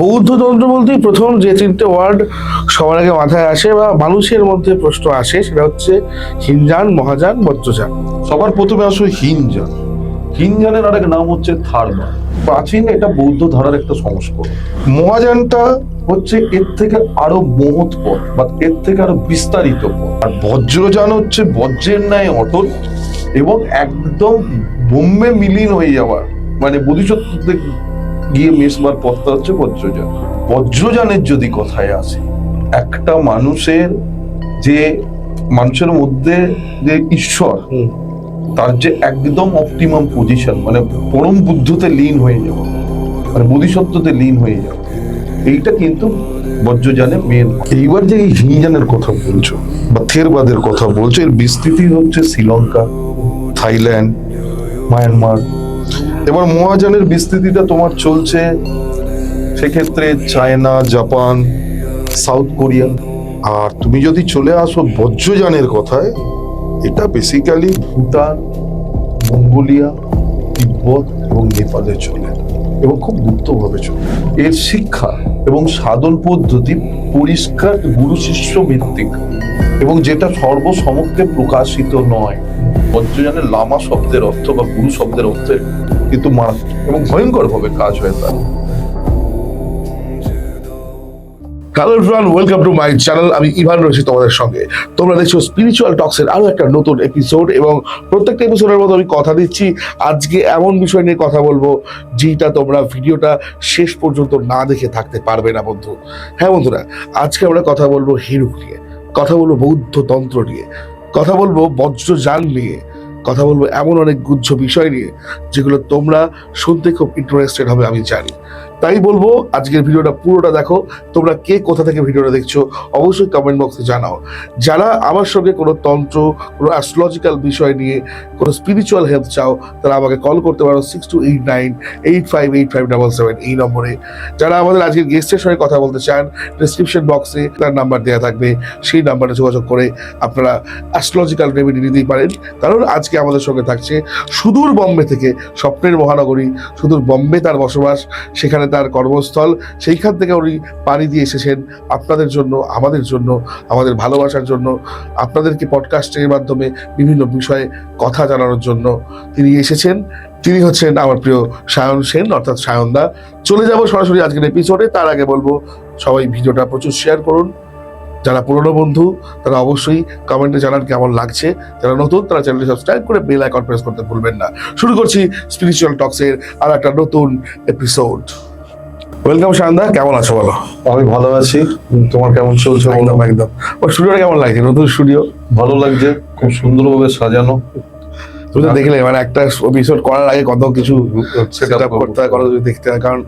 বৌদ্ধ তন্ত্র বলতেই প্রথম যে তিনটে ওয়ার্ড সবার আগে মাথায় আসে বা মানুষের মধ্যে প্রশ্ন আসে সেটা হচ্ছে হীনযান, মহাযান, বজ্রযান। সবার প্রথমে আসলে হীনযান। হীনযানের আরেক নাম হচ্ছে থার্মা। প্রাচীন এটা বৌদ্ধ ধারার একটা সংস্করণ। মহাযানটা হচ্ছে এর থেকে আরো মহৎ পথ বা এর থেকে আরো বিস্তারিত পথ। আর বজ্রযান হচ্ছে বজ্রের ন্যায় অটল এবং একদম বোম্বে মিলীন হয়ে যাওয়ার মানে বোধিসত্ত্বতে গিয়ে মেশবার পথটা হচ্ছে বজ্রযান। বজ্রযানের যদি কথায় আসে, একটা মানুষের মধ্যে যে ঈশ্বর তার যে একদম অপটিমাম পজিশন মানে পরম বুদ্ধতে লীন হয়ে যাওয়া মানে বোধিসত্ত্বতে লীন হয়ে যাওয়া, এইটা কিন্তু বজ্রযানে মেন। এইবার যে এই হীনযানের কথা বলছো বা থেরবাদের কথা বলছো, এর বিস্তৃতি হচ্ছে শ্রীলঙ্কা, থাইল্যান্ড, মায়ানমার। এবার মহাযানের বিস্তৃতিটা তোমার চলছে সেক্ষেত্রে চায়না, জাপান, সাউথ কোরিয়া। আর তুমি যদি চলে আসো বজ্রযানের কথায়, এটা বেসিক্যালি ভুটান, মঙ্গোলিয়া, তিব্বত এবং নেপালে চলে এবং খুব গুপ্তভাবে চলে। এর শিক্ষা এবং সাধন পদ্ধতি পরিষ্কার গুরু শিষ্য ভিত্তিক এবং যেটা সর্বসমক্ষে প্রকাশিত নয়। বজ্রযানের লামা শব্দের অর্থ বা গুরু শব্দের অর্থে কিন্তু মারাত্মক এবং ভয়ঙ্কর ভাবে কাজ হয় তার। Hello everyone, welcome to my channel. আমি ইভান রয়েছি তোমাদের সঙ্গে। তোমরা দেখছো স্পিরিচুয়াল টক্সের আরো একটা নতুন এপিসোড এবং প্রত্যেকটা এপিসোডের মতো আমি কথা দিচ্ছি আজকে এমন বিষয় নিয়ে কথা বলবো যেটা তোমরা ভিডিওটা শেষ পর্যন্ত না দেখে থাকতে পারবে না বন্ধু। হ্যাঁ বন্ধুরা, আজকে আমরা কথা বলবো হিরুক নিয়ে, কথা বলবো বৌদ্ধ তন্ত্র নিয়ে, কথা বলবো বজ্রযান নিয়ে, কথা বলবো এমন অনেক গুচ্ছ বিষয় নিয়ে যেগুলো তোমরা শুনতে খুব ইন্টারেস্টেড হবে আমি জানি। তাই বলবো আজকের ভিডিওটা পুরোটা দেখো। তোমরা কে কোথা থেকে ভিডিওটা দেখছো অবশ্যই কমেন্ট বক্সে জানাও। যারা আমার সঙ্গে কোনো তন্ত্র, কোনো অ্যাস্ট্রোলজিক্যাল বিষয় নিয়ে কোনো স্পিরিচুয়াল হেল্প চাও তারা আমাকে কল করতে পারো 6289858577 এই নম্বরে। যারা আমাদের আজকের গেস্টের সঙ্গে কথা বলতে চান ডেসক্রিপশন বক্সে তার নাম্বার দেওয়া থাকবে, সেই নাম্বারে যোগাযোগ করে আপনারা অ্যাস্ট্রোলজিক্যাল রেমেডি নিতেই পারেন। কারণ আজকে আমাদের সঙ্গে থাকছে সুদূর বম্বে থেকে, স্বপ্নের মহানগরী সুদূর বম্বে তার বসবাস, সেখানে তার কর্মস্থল, সেইখান থেকে উনি পাড়ি দিয়ে এসেছেন আপনাদের জন্য, আমাদের জন্য, আমাদের ভালোবাসার জন্য, আপনাদেরকে পডকাস্টের মাধ্যমে বিভিন্ন বিষয়ে কথা জানানোর জন্য তিনি এসেছেন। তিনি হচ্ছেন আমার প্রিয় সায়ন সেন অর্থাৎ সায়নদা। চলে যাব সরাসরি আজকের এপিসোডে। তার আগে বলবো সবাই ভিডিওটা প্রচুর শেয়ার করুন। যারা পুরনো বন্ধু তারা অবশ্যই কমেন্টে জানান কেমন লাগছে, যারা নতুন তারা চ্যানেলটি সাবস্ক্রাইব করে বেল আইকন প্রেস করতে ভুলবেন না। শুরু করছি স্পিরিচুয়াল টক্সের আর একটা নতুন এপিসোড। ওয়েলকাম সায়নদা, কেমন আছো বলো? আমি ভালো আছি, তোমার কেমন চলছে? একদম একদম। ও স্টুডিওটা কেমন লাগছে? নতুন স্টুডিও ভালো লাগছে, খুব সুন্দরভাবে সাজানো। তুমি তো দেখলে মানে একটা এপিসোড করার আগে কত কিছু সেট আপ করতে হয়, কত কিছু দেখতে হয়। কারণ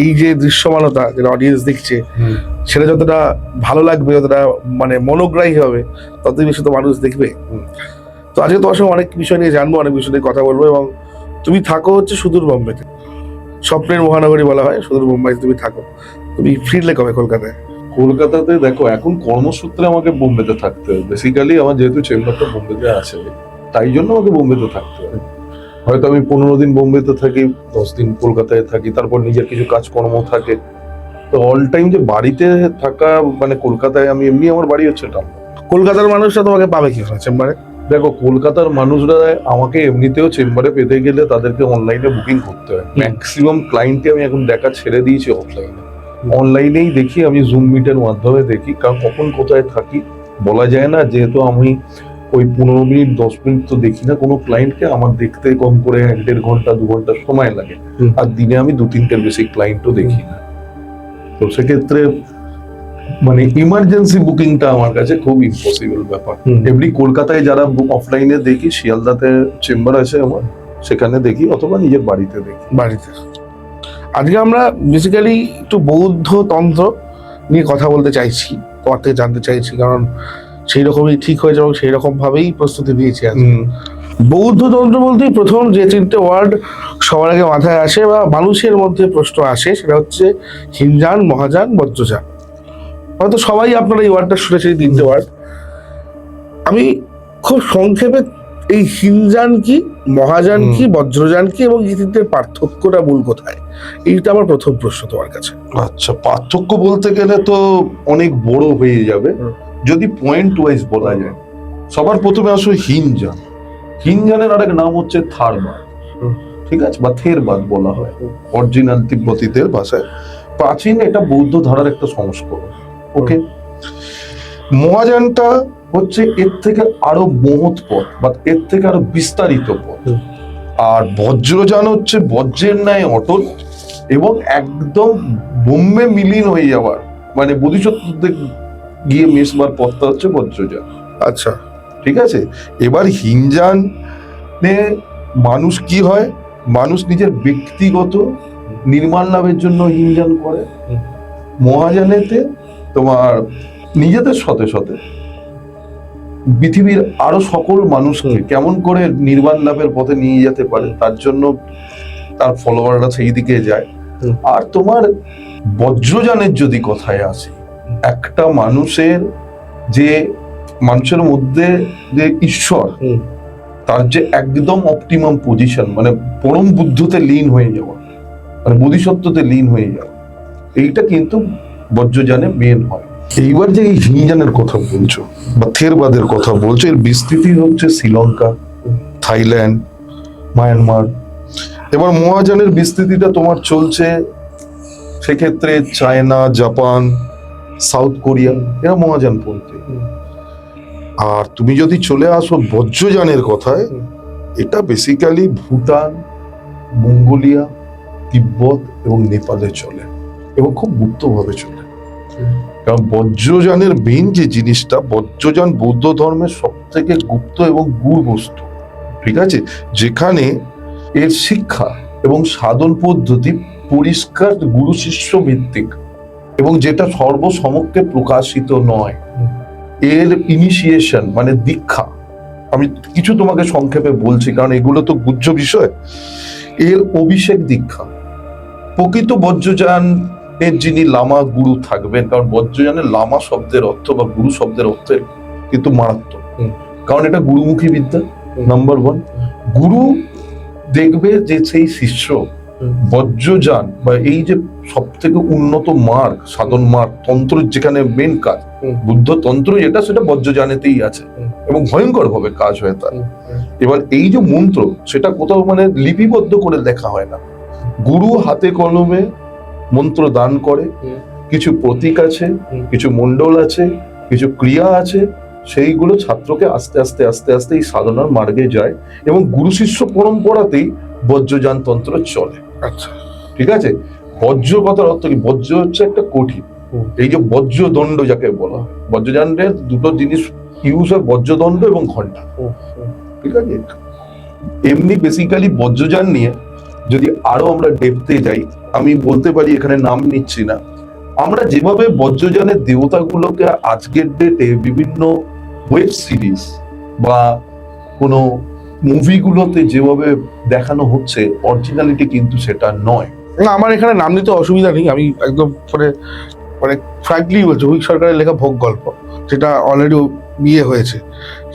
এই যে দৃশ্যমানতা যেটা অডিয়েন্স দেখছে সেটা যতটা ভালো লাগবে, যতটা মানে মনোগ্রাহী হবে, ততই বেশি তো মানুষ দেখবে। তো আজকে তোমার সঙ্গে অনেক বিষয় নিয়ে জানবো, অনেক বিষয় নিয়ে কথা বলবো। এবং তুমি থাকো হচ্ছে সুদূর বম্বেতে, স্বপ্নের মহানগরী বলা হয়, সুদূর মুম্বাইতে তুমি থাকো। তুমি ফিরলে কবে কলকাতায়? কলকাতাতে দেখো এখন কর্মসূত্রে আমাকে বোম্বেতে থাকতে হবে। বেসিক্যালি আমার যেহেতু চেম্বারটা বোম্বেতে আছে তাই জন্য আমাকে বোম্বেতে থাকতে হবে। হয়তো আমি 15 দিন বোম্বেতে থাকি, 10 দিন কলকাতায় থাকি, তারপর নিজের কিছু কাজকর্ম থাকে। তো অল টাইম যে বাড়িতে থাকা মানে কলকাতায় আমি এমনি আমার বাড়ি হচ্ছে টাউন। কলকাতার মানুষরা তোমাকে পাবে কি চেম্বারে? দেখো কলকাতার মানুষরা আমাকে এমনিতেও চেম্বারে পেতে গেলে তাদেরকে অনলাইনে বুকিং করতে হয়। ম্যাক্সিমাম ক্লায়েন্টকে আমি এখন দেখা ছেড়ে দিয়েছি অফলাইনে, অনলাইনেই দেখি। আমি জুম মিটের মাধ্যমে দেখি, কারণ কখন কোথায় থাকি বলা যায় না। যেহেতু আমি ওই 15 মিনিট 10 মিনিট তো দেখি না কোনো ক্লায়েন্টকে, আমার দেখতে কম করে 1.5 ঘন্টা 2 ঘন্টা সময় লাগে। আর দিনে আমি 2-3টের বেশি ক্লায়েন্টও দেখি না। তো সেক্ষেত্রে মানে ইমার্জেন্সি বুকিংটা আমার কাছে খুব ইম্পসিবল ব্যাপার। এমনি কলকাতায় যারা অফলাইনে দেখি, শিয়ালদাতে চেম্বার আছে আমার, সেখানে দেখি, অথবা নিজের বাড়িতে দেখি। বাড়িতে আজকে আমরা বেসিক্যালি একটু বৌদ্ধ তন্ত্র নিয়ে কথা বলতে চাইছি, তোমার থেকে জানতে চাইছি, কারণ সেই রকমই ঠিক হয়েছে এবং সেই রকম ভাবেই প্রস্তুতি দিয়েছি আজকে। বৌদ্ধ তন্ত্র বলতেই প্রথম যে তিনটে ওয়ার্ড সবার আগে মাথায় আসে বা মানুষের মধ্যে প্রশ্ন আসে সেটা হচ্ছে হীনযান, মহাযান, বজ্রযান। হয়তো সবাই আপনারা এই ওয়ার্ডটা শুনেছেন, তিনটে ওয়ার্ড। আমি খুব সংক্ষেপে এই হিনযান কি, মহাযান কি, বজ্রযান কি এবং এই তিনটের পার্থক্যটা মূল কোথায়, এইটা আমার প্রথম প্রশ্ন তোমার কাছে। আচ্ছা, পার্থক্য বলতে গেলে তো অনেক বড় হয়ে যাবে। যদি পয়েন্ট ওয়াইজ বলা যায়, সবার প্রথমে আসলে হিনযান। হিনযানের আরেক নাম হচ্ছে থারবাদ, ঠিক আছে, বা থেরবাদ বলা হয় অরিজিনাল তিব্বতীদের ভাষায়। প্রাচীন এটা বৌদ্ধ ধারার একটা সংস্করণ। ওকে, মহাযানটা হচ্ছে এর থেকে আরো মহৎ পথ বা এর থেকে আরো বিস্তারিত পথ। আর বজ্রযান হচ্ছে বজ্রের ন্যায় অটল এবং একদম বোম্বে মিলিন হয়ে যাওয়ার, মানে বোধিসত্ত্বদের গিয়ে মেশবার পথটা হচ্ছে বজ্রযান। আচ্ছা, ঠিক আছে। এবার হিনযানে মানুষ কি হয়, মানুষ নিজের ব্যক্তিগত নির্মাণ লাভের জন্য হিনযান করে। মহাযানেতে তোমার নিজেদের সাথে সাথে পৃথিবীর আরো সকল মানুষকে কেমন করে নির্বাণ লাভের পথে নিয়ে যেতে পারে তার জন্য তার ফলোয়াররা সেই দিকে যায়। আর তোমার বজ্রযানের যদি কথায় আসে, একটা মানুষের মধ্যে যে ঈশ্বর, তার যে একদম অপটিমাম পজিশন, মানে পরম বুদ্ধতে লীন হয়ে যাওয়া, মানে বোধিসত্ত্বতে লীন হয়ে যাওয়া, এইটা কিন্তু বজ্রযানে মেন হয়। এইবার যে এই হিনযানের কথা বলছো বা থেরবাদের কথা বলছো, এর বিস্তৃতি হচ্ছে শ্রীলঙ্কা, থাইল্যান্ড, মায়ানমার। এবার মহাযানের বিস্তৃতিটা তোমার চলছে সেক্ষেত্রে চায়না, জাপান, সাউথ কোরিয়া, এরা মহাযানপন্থী। আর তুমি যদি চলে আসো বজ্রযানের কথায়, এটা বেসিক্যালি ভুটান, মঙ্গোলিয়া, তিব্বত এবং নেপালে চলে এবং খুব গুপ্তভাবে চলে। কারণ বজ্রযানের মেইন যে জিনিসটা, বজ্রযান বৌদ্ধ ধর্মের সব থেকে গুপ্ত এবং গূঢ় বস্তু, ঠিক আছে, যেখানে এর শিক্ষা এবং সাধন পদ্ধতি পরিষ্কার গুরু শিষ্য ভিত্তিক এবং যেটা সর্বসমক্ষে প্রকাশিত নয়। এর ইনিশিয়েশন মানে দীক্ষা, আমি কিছু তোমাকে সংক্ষেপে বলছি কারণ এগুলো তো গুহ্য বিষয়। এর অভিষেক দীক্ষা, প্রকৃত বজ্রযানের যিনি লামা গুরু থাকবেন, কারণ বজ্রযানের লামা শব্দের অর্থ বা গুরু শব্দের অর্থ কিন্তু মারাত্মক, কারণ এটা গুরুমুখী বিদ্যা। নাম্বার ওয়ান, গুরু দেখবে যে সেই শিষ্য বজ্রযান বা এই যে সব থেকে উন্নত মার্গ, সাধন মার্গ, তন্ত্র যেখানে মেন কাজ, বুদ্ধ তন্ত্র যেটা, সেটা বজ্রযানেতেই আছে এবং ভয়ঙ্কর ভাবে কাজ হয় তার। এবার এই যে মন্ত্র, সেটা কোথাও মানে লিপিবদ্ধ করে লেখা হয় না, গুরু হাতে কলমে মন্ত্র দান করে। কিছু প্রতীক আছে, কিছু মণ্ডল আছে, কিছু ক্রিয়া আছে, সেইগুলো ছাত্রকে আস্তে আস্তে আস্তে আস্তে এই সাধনার মার্গে যায় এবং গুরু শিষ্য পরম্পরাতেই বজ্রযান তন্ত্র চলে। আচ্ছা, ঠিক আছে। বজ্র কথার অর্থ কি? বজ্র হচ্ছে একটা কঠিন, এই যে বজ্রদণ্ড যাকে বলা হয়, বজ্রযানের দুটো জিনিস ইউজ হয়, বজ্রদণ্ড এবং ঘন্টা। ঠিক আছে। এমনি বেসিক্যালি বজ্রযান নিয়ে যদি আরো আমরা ডেপথে যাই, আমি বলতে পারি, এখানে নাম নিচ্ছি না, আমরা যেভাবে বজ্রযানের দেবতাগুলোকে আজকের ডেটে বিভিন্ন ওয়েব সিরিজ বা কোনো মুভিগুলোতে যেভাবে দেখানো হচ্ছে, অরিজিনালিটি কিন্তু সেটা নয়। না, আমার এখানে নাম নিতে অসুবিধা নেই, আমি একদম মানে ফ্র্যাঙ্কলি বলছি, হুইক সরকারের লেখা ভোগ গল্প, যেটা অলরেডি বিয়ে হয়েছে,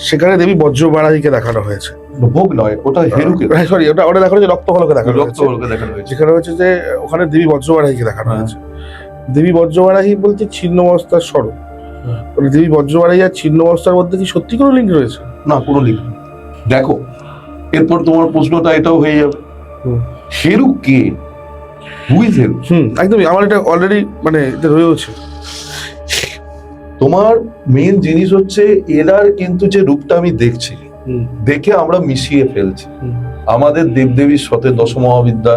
সেখানে দেবী বজ্রবারাহীকে দেখানো হয়েছে। ভোগ নয়, ওটা হেরুকে, সরি, ওটা দেখানো হয়েছে রক্তকলকে দেখানো হয়েছে, রক্তকলকে দেখানো হয়েছে, যেখানে হচ্ছে যে ওখানে দেবী বজ্রবারাহীকে দেখানো হয়েছে। দেবী বজ্রবারাহী বলতে ছিন্নমস্তার স্বরূপ, দেবী বজ্রবারাহী আর ছিন্নমস্তার মধ্যে কি সত্যি কোনো লিঙ্ক রয়েছে? না, কোনো লিঙ্ক নেই। দেখো, এরপর তোমার প্রশ্নটা এটাও হয়ে যাবে, হেরু কে? Who is হেরু? একদমই, আমার এটা অলরেডি মানে এটা রয়েছে। তোমার মেইন জিনিস হচ্ছে এরার কিন্তু যে রূপটা আমি দেখছি, দেখে আমরা মিশিয়ে ফেলছি আমাদের দেবদেবীর সাথে, দশমহাবিদ্যা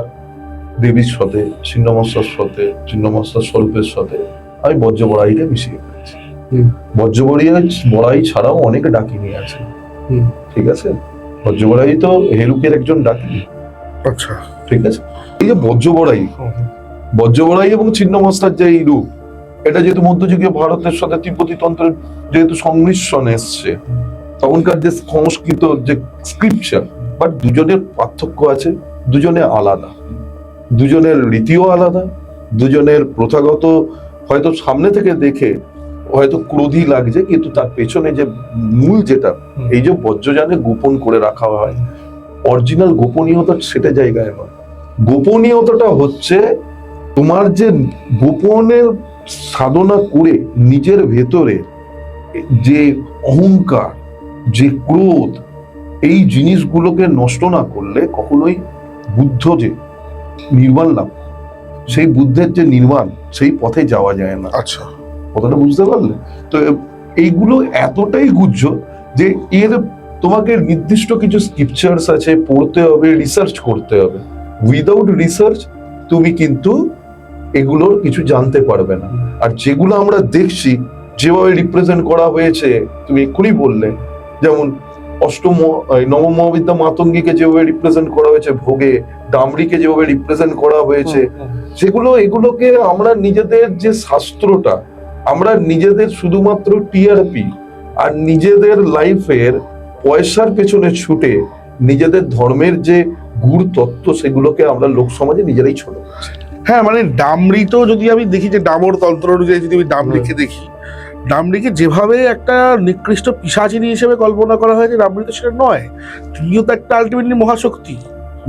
দেবীর সাথে, ছিন্নমস্তার সাথে, ছিন্নমস্তার স্বরূপের সাথে আমি বজ্রবরাহীকে মিশিয়ে ফেলছি। বজ্রবরাহী ছাড়াও অনেক ডাকিনী আছে, ঠিক আছে। বজ্রবরাহী তো হেরুকের একজন ডাকিনী। আচ্ছা, ঠিক আছে। এই যে বজ্রবরাহী এবং ছিন্নমস্তার যে এই রূপ, এটা যেহেতু মধ্যযুগীয় ভারতের সাথে তিব্বতী তন্ত্রের যেহেতু সংমিশ্রণ এসছে, তখনকার যে সংস্কৃত যে স্ক্রিপচার, বাট দুজনের পার্থক্য আছে, দুজনে আলাদা, দুজনের রীতিও আলাদা, দুজনের প্রথাগত, হয়তো সামনে থেকে দেখে হয়তো ক্রোধী লাগছে, কিন্তু তার পেছনে যে মূল যেটা, এই যে বজ্রযানে গোপন করে রাখা হয়, অরিজিনাল গোপনীয়তা সেটা জায়গায় নয়। গোপনীয়তাটা হচ্ছে তোমার যে গোপনের সাধনা করে নিজের ভেতরে যে অহংকার, যে ক্রোধ, এই জিনিসগুলোকে নষ্ট না করলে কখনোই বুদ্ধ যে নির্বাণ লাভ, সেই বুদ্ধের যে নির্বাণ, সেই পথে যাওয়া যায় না। আচ্ছা, কথাটা বুঝতে পারলে? তো এইগুলো এতটাই গুহ্য যে এর তোমাকে নির্দিষ্ট কিছু স্ক্রিপচার্স আছে, পড়তে হবে, রিসার্চ করতে হবে। উইদাউট রিসার্চ তুমি কিন্তু এগুলোর কিছু জানতে পারবে না। আর যেগুলো আমরা দেখছি যেভাবে রিপ্রেজেন্ট করা হয়েছে, তুমি এক্ষুনি বললে, যেমন নবম মহাবিদ্যা মাতঙ্গীকে যেভাবে রিপ্রেজেন্ট করা হয়েছে ভোগে, ডামরিকে যেভাবে রিপ্রেজেন্ট করা হয়েছে, এগুলোকে আমরা নিজেদের যে শাস্ত্রটা, আমরা নিজেদের শুধুমাত্র টিআরপি আর নিজেদের লাইফের পয়সার পেছনে ছুটে নিজেদের ধর্মের যে গূঢ় তত্ত্ব, সেগুলোকে আমরা লোক সমাজে নিজেরাই ছোট করছি। হ্যাঁ, মানে ডামরি তো যদি আমি দেখি যে ডামর তন্ত্র অনুযায়ী যদি আমি ডামরিকে দেখি, ডামরিকে যেভাবে একটা নিকৃষ্ট পিশাচিনী হিসেবে কল্পনা করা হয়েছে, ডামরি তো সেটা নয়। তিনিও তো একটা আলটিমেটলি মহাশক্তি।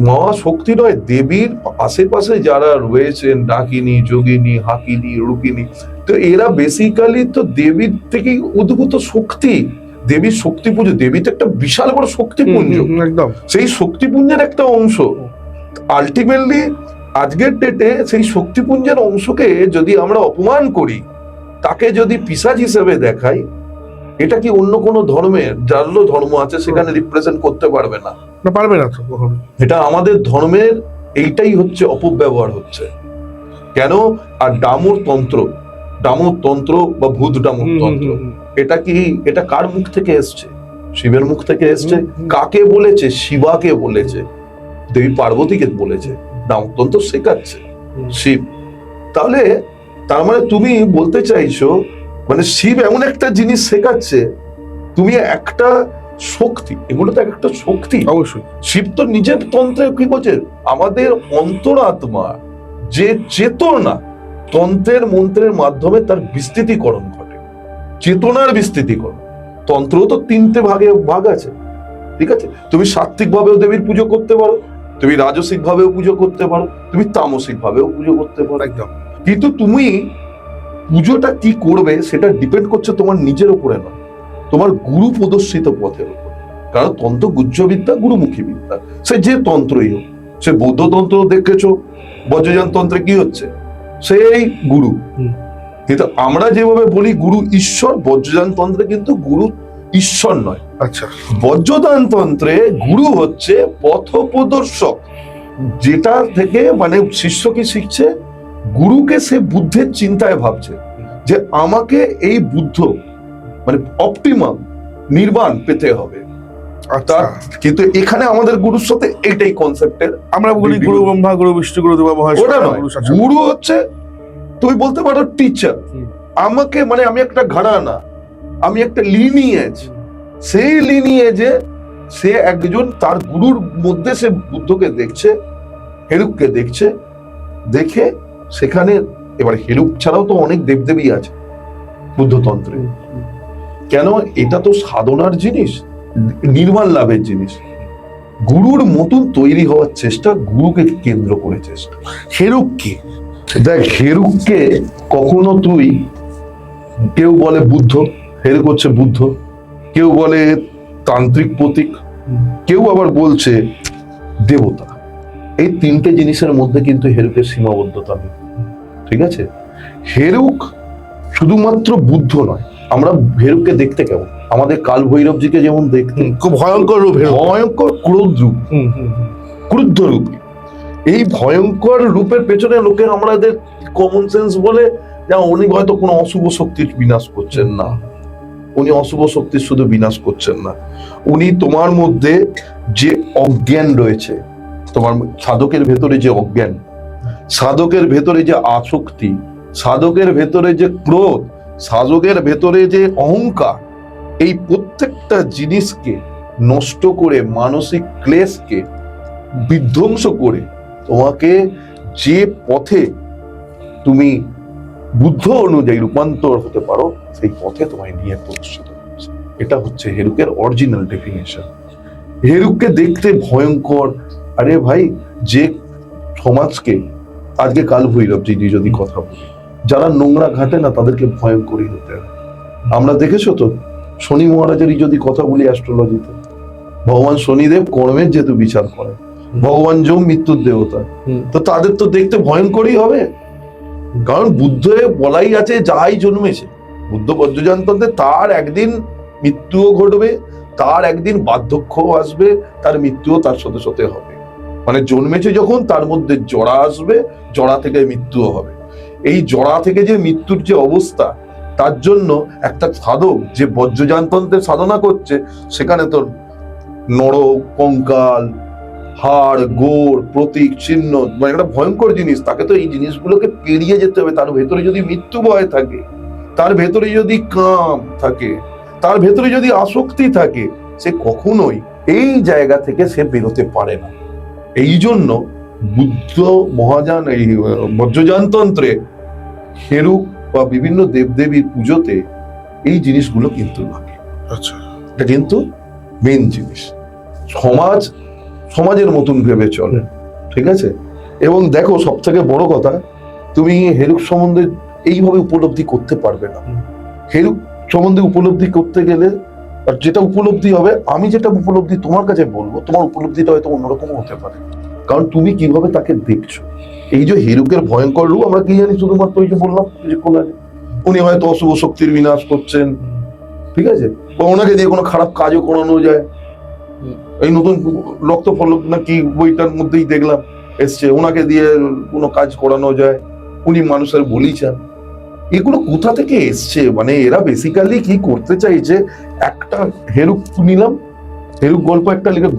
মহাশক্তি নয়, দেবীর আশেপাশে যারা রয়েছেন, ডাকিনী, যোগিনী, হাকিনী, রূপিনী, তো এরা বেসিক্যালি তো দেবীর থেকেই উদ্ভূত শক্তি। দেবীর শক্তি পুঞ্জ, দেবী তো একটা বিশাল বড় শক্তিপুঞ্জ, একদম সেই শক্তিপুঞ্জের একটা অংশ। আলটিমেটলি আজকের ডেটে সেই শক্তিপুঞ্জের অংশকে যদি আমরা অপমান করি, তাকে যদি পিশাচ হিসেবে দেখাই, এটা কি অন্য কোনো ধর্মের, যারও ধর্ম আছে সেখানে রিপ্রেজেন্ট করতে পারবে না? না, পারবে না তো কখনো। এটা আমাদের ধর্মের এইটাই হচ্ছে অপব্যবহার হচ্ছে কেন? আর ডামর তন্ত্র বা ভূত ডামর তন্ত্র, এটা কার মুখ থেকে এসছে? শিবের মুখ থেকে এসছে। কাকে বলেছে? শিবাকে বলেছে, দেবী পার্বতীকে বলেছে, ডামরতন্ত্র শেখাচ্ছে শিব। তাহলে তার মানে তুমি বলতে চাইছো, মানে শিব এমন একটা জিনিস শেখাচ্ছে, তুমি একটা শক্তি, এগুলো তো একটা শক্তি। অবশ্যই শিব তো নিজের তন্ত্রে কি বলছে, আমাদের অন্তরাত্মা যে চেতনা, তন্ত্রের মন্ত্রের মাধ্যমে তার বিস্তৃতিকরণ ঘটে, চেতনার বিস্তৃতিকরণ। তন্ত্র তো তিনটে ভাগ আছে, ঠিক আছে? তুমি সাত্ত্বিক ভাবেও দেবীর পুজো করতে পারো, তুমি রাজসিক ভাবেও পুজো করতে পারো, তুমি তামসিক ভাবেও পুজো করতে পারো, একদম। কিন্তু তুমি পুজোটা কি করবে সেটা ডিপেন্ড করছে তোমার নিজের উপরে নয়, তোমার গুরু প্রদর্শিত পথের উপর। কারণ তন্ত্র গুহ্যবিদ্যা, গুরুমুখী বিদ্যা, সে যে তন্ত্রই হোক। সে বৌদ্ধ তন্ত্র দেখেছো, বজ্রযান তন্ত্রে কি হচ্ছে, সেই গুরু। কিন্তু আমরা যেভাবে বলি গুরু ঈশ্বর, বজ্রযান তন্ত্রে কিন্তু গুরু ঈশ্বর নয়। আচ্ছা, বজ্রযান তন্ত্রে গুরু হচ্ছে পথপ্রদর্শক, যেটা থেকে মানে শিষ্য কি শিখছে, গুরুকে সে বুদ্ধের চিন্তায় ভাবছে যে আমাকে এই বুদ্ধ মানে অপটিমাম নির্বাণ পেতে হবে। আচ্ছা। কিন্তু এখানে আমাদের গুরুর সাথে এটাই কনসেপ্টের, আমরা বলি গুরু ব্রহ্মা, গুরু বিষ্ণু, গুরু দেবা মহেশ্বর। ওটা নয়, গুরু হচ্ছে তুমি বলতে পারো টিচার। আমাকে মানে আমি একটা ঘরানা, আমি একটা লিনিয়েজ, সেই লিনিয়েজে সে একজন তার গুরুর মধ্যে সে বুদ্ধকে দেখছে, হেরুককে দেখছে, দেখে সেখানে এবার হেরুক ছাড়াও তো অনেক দেবদেবী আছে বুদ্ধতন্ত্রে। কেন? এটা তো সাধনার জিনিস, নির্মাণ লাভের জিনিস। গুরুর মতন তৈরি হওয়ার চেষ্টা, গুরুকে কেন্দ্র করে চেষ্টা। হেরুক কি? দেখ, হেরুককে কখনো তুই, কেউ বলে বুদ্ধ, হেরুক হচ্ছে বুদ্ধ, কেউ বলে তান্ত্রিক প্রতীক, কেউ আবার বলছে দেবতা। এই তিনটে জিনিসের মধ্যে কিন্তু হেরুকের সীমাবদ্ধতা নেই, ঠিক আছে? হেরুক শুধুমাত্র বুদ্ধ নয়। আমরা হেরুককে দেখতে কেমন? আমাদের কাল ভৈরবজিকে যেমন দেখতে, খুব ভয়ঙ্কর রূপ, ভয়ঙ্কর ক্রুদ্ধ রূপ। এই ভয়ঙ্কর রূপের পেছনে লোকের আমাদের কমন সেন্স বলে যে উনি হয়তো কোনো অশুভ শক্তির বিনাশ করছেন না, উনি অশুভ শক্তির শুধু বিনাশ করছেন না, উনি তোমার মধ্যে যে অজ্ঞান রয়েছে, তোমার সাধকের ভেতরে যে অজ্ঞান, সাধকের ভেতরে যে আসক্তি, সাধকের ভেতরে যে ক্রোধ, সাধকের ভেতরে যে অহংকার, এই প্রত্যেকটা জিনিসকে নষ্ট করে, মানসিক ক্লেশকে বিধ্বংস করে তোমাকে যে পথে তুমি বুদ্ধ অনুযায়ী রূপান্তর হতে পারো, সেই পথে তোমায় নিয়ে প্রদর্শিত হচ্ছে। এটা হচ্ছে হেরুকের অরিজিনাল ডেফিনেশন। হেরুককে দেখতে ভয়ঙ্কর, আরে ভাই, যে সমাজকে আজকে কাল ভৈরব যদি কথা বলি, যারা নোংরা ঘাটে না তাদেরকে ভয়ঙ্করই হতে হবে। আমরা দেখেছো তো শনি মহারাজেরই যদি কথা বলি অ্যাস্ট্রোলজিতে, ভগবান শনিদেব কর্মের যেহেতু বিচার করে, ভগবান যম মৃত্যুর দেবতা, তো তাদের তো দেখতে ভয়ঙ্করই হবে। কারণ বুদ্ধে বলাই আছে যাই জন্মেছে, বুদ্ধ বজ্রযান্তন্ত্রে তার একদিন মৃত্যুও ঘটবে, তার একদিন বার্ধক্যও আসবে, তার মৃত্যুও তার সাথে সাথে হবে। মানে জন্মেছে যখন তার মধ্যে জরা আসবে, জরা থেকে মৃত্যুও হবে। এই জরা থেকে যে মৃত্যুর যে অবস্থা, তার জন্য একটা সাধক যে বজ্রযানতন্ত্রের সাধনা করছে, সেখানে তো নর কঙ্কাল, হাড় গোড় প্রতীক চিহ্ন, মানে একটা ভয়ঙ্কর জিনিস। তাকে তো এই জিনিসগুলোকে পেরিয়ে যেতে হবে। তার ভেতরে যদি মৃত্যু ভয় থাকে, তার ভেতরে যদি কাম থাকে, তার ভেতরে যদি আসক্তি থাকে, সে কখনোই এই জায়গা থেকে সে বেরোতে পারে না। এই জন্য বুদ্ধ মহাযান এই বজ্রযানতন্ত্রে হেরুক বা বিভিন্ন দেবদেবীর পুজোতে এই জিনিসগুলো কিন্তু লাগে। আচ্ছা, এটা কিন্তু মেন জিনিস। সমাজের মতন ভেবে চলে, ঠিক আছে? এবং দেখো, সব থেকে বড় কথা, তুমি হেরুক সম্বন্ধে এইভাবে উপলব্ধি করতে পারবে না। হেরুক সম্বন্ধে উপলব্ধি করতে গেলে, আর যেটা উপলব্ধি হবে, আমি যেটা উপলব্ধি তোমার কাছে বলবো, তোমার উপলব্ধিটা হয়তো অন্যরকম হতে পারে, কারণ তুমি কিভাবে তাকে দেখছো। এই যে হেরুকের ভয়ঙ্কর রূপ, আমরা কি জানি? শুধুমাত্র ওই যে বললাম কিছুক্ষণ আগে, উনি হয়তো অশুভ শক্তির বিনাশ করছেন, ঠিক আছে? বা ওনাকে দিয়ে কোনো খারাপ কাজও করানো যায়। এই নতুন রক্ত ফলক না কি বইটার মধ্যেই দেখলাম এসছে, ওনাকে দিয়ে কোনো কাজ করানো যায়, উনি মানুষের বলি চান। এগুলো কোথা থেকে এসছে? মানে এরা বেসিক্যালি কি করতে চাইছে, একটা হেরুক নিলাম, হেরুক গল্প একটা লিখে,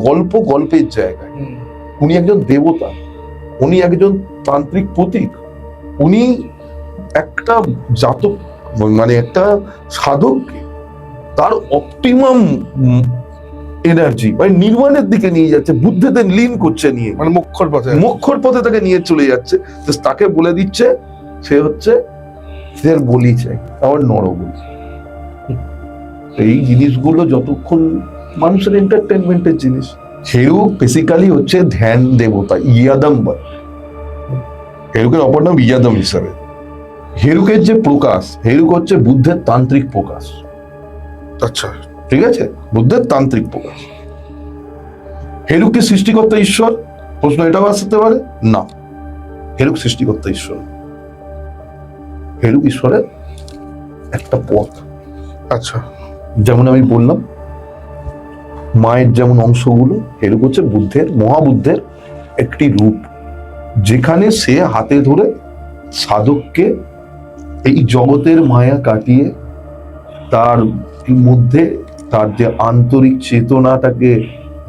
গল্পের জায়গায় উনি একজন দেবতা, উনি একজন তান্ত্রিক প্রতীক, উনি একটা জাতক, মানে একটা সাধককে তার অপটিমাম এনার্জি মানে নির্মাণের দিকে নিয়ে যাচ্ছে, বুদ্ধেদের লীন করছে, নিয়ে মানে মোক্ষর পথে তাকে নিয়ে চলে যাচ্ছে। তাকে বলে দিচ্ছে সে হচ্ছে এর বলি চাই, আবার নরবলি। এই জিনিসগুলো যতক্ষণ মানুষের এন্টারটেনমেন্টের জিনিস। হেরুক বেসিক্যালি হচ্ছে ধ্যান দেবতা, ইয়াদম বলে। হেরুকের অপর নাম ইয়াদম হিসাবে। হেরুকের যে প্রকাশ, হেরুক হচ্ছে বুদ্ধের তান্ত্রিক প্রকাশ। আচ্ছা, ঠিক আছে, বুদ্ধের তান্ত্রিক প্রকাশ। হেরুক কি সৃষ্টিকর্তা ঈশ্বর? প্রশ্ন এটাও আসতে পারে। না, হেরুক সৃষ্টিকর্তা ঈশ্বর। হেরুক ঈশ্বরের একটা পথ। আচ্ছা, যেমন আমি বললাম মায়ের যেমন অংশগুলো, হেরুক হচ্ছে মহাবুদ্ধের একটি রূপ, যেখানে সে হাতে ধরে সাধককে এই জগতের মায়া কাটিয়ে তার মধ্যে তার যে আন্তরিক চেতনাটাকে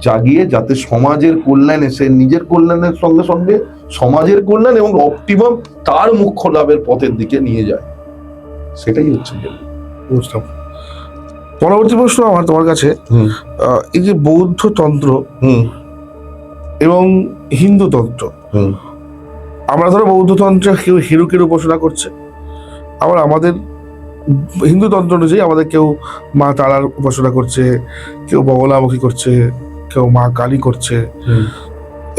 জাগিয়ে, যাতে সমাজের কল্যাণে, সে নিজের কল্যাণের সঙ্গে সঙ্গে সমাজের কল্যাণ এবং অপটিমাম তার মুখ্য লাভের পথের দিকে নিয়ে যায়, সেটাই হচ্ছে। বুঝলাম। পরবর্তী প্রশ্ন আমার তোমার কাছে, এই যে বৌদ্ধ তন্ত্র এবং হিন্দু তন্ত্র, আমরা ধরো বৌদ্ধ তন্ত্রে কেউ হেরুকের উপাসনা করছে, আবার আমাদের হিন্দু তন্ত্র অনুযায়ী আমাদের কেউ মা তারার উপাসনা করছে, কেউ বগলামুখী করছে, কেউ মা কালী করছে।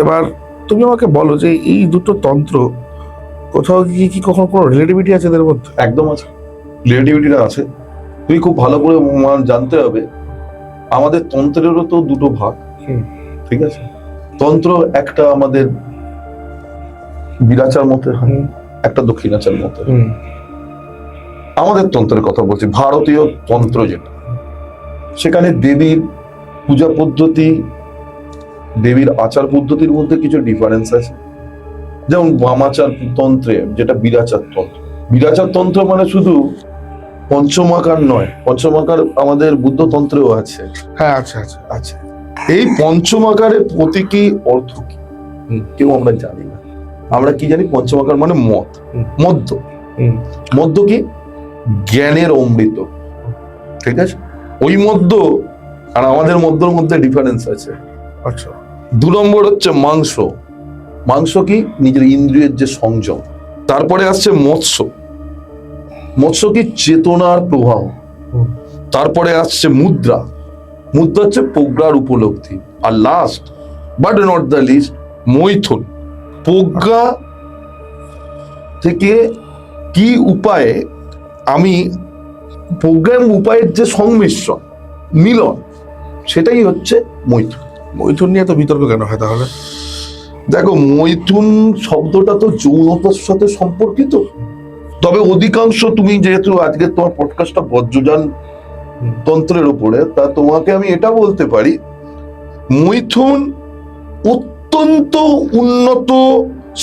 এবার তুমি আমাকে বলো যে এই দুটো তন্ত্র কোথাও গিয়ে কি কখনো কোনো রিলেটিভিটি আছে এদের মধ্যে? একদম আছে, রিলেটিভিটিটা আছে। তুই খুব ভালো করে জানতে হবে, আমাদের তন্ত্রেরও তো দুটো ভাগ, ঠিক আছে? তন্ত্র একটা আমাদের বিরাচার মতে হয়, একটা দক্ষিণাচার মতে। আমাদের তন্ত্রের কথা বলছি, ভারতীয় তন্ত্র যেটা, সেখানে দেবীর পূজা পদ্ধতি, দেবীর আচার পদ্ধতির মধ্যে কিছু ডিফারেন্স আছে। যেমন বামাচার তন্ত্রে, যেটা বিরাচার তন্ত্র, বিরাচার তন্ত্র মানে শুধু পঞ্চমাকার নয়, পঞ্চমাকার আমাদের বুদ্ধ তন্ত্রেও আছে। হ্যাঁ, আচ্ছা আচ্ছা আচ্ছা, এই পঞ্চমাকারের প্রতীকী অর্থ কি কেউ আমরা জানি না। আমরা কি জানি? পঞ্চমাকার মানে মধ্য। মধ্য কি? জ্ঞানের অমৃত, ঠিক আছে? ওই মধ্য আর আমাদের মধ্যের মধ্যে ডিফারেন্স আছে। আচ্ছা, 2 নম্বর হচ্ছে মাংস। মাংস কি? নিজের ইন্দ্রিয়ের যে সংযম। তারপরে আসছে মৎস্য। মৎস্য কি চেতনার প্রবাহ, তারপরে আসছে মুদ্রা, মুদ্রা হচ্ছে প্রজ্ঞার উপলব্ধি, আর last but not the least মৈথুন। প্রজ্ঞা থেকে কি উপায়ে আমি প্রজ্ঞা এবং উপায়ের যে সংমিশ্রণ মিলন, সেটাই হচ্ছে মৈথুন। মৈথুন নিয়ে তো বিতর্ক কেন হয় তাহলে? দেখো, মৈথুন শব্দটা তো যৌনতার সাথে সম্পর্কিত, তবে অধিকাংশ, তুমি যেহেতু আজকে তোমার পডকাস্টটা বজ্রযান তন্ত্রের উপরে, তা তোমাকে আমি এটা বলতে পারি, মৈথুন অত্যন্ত উন্নত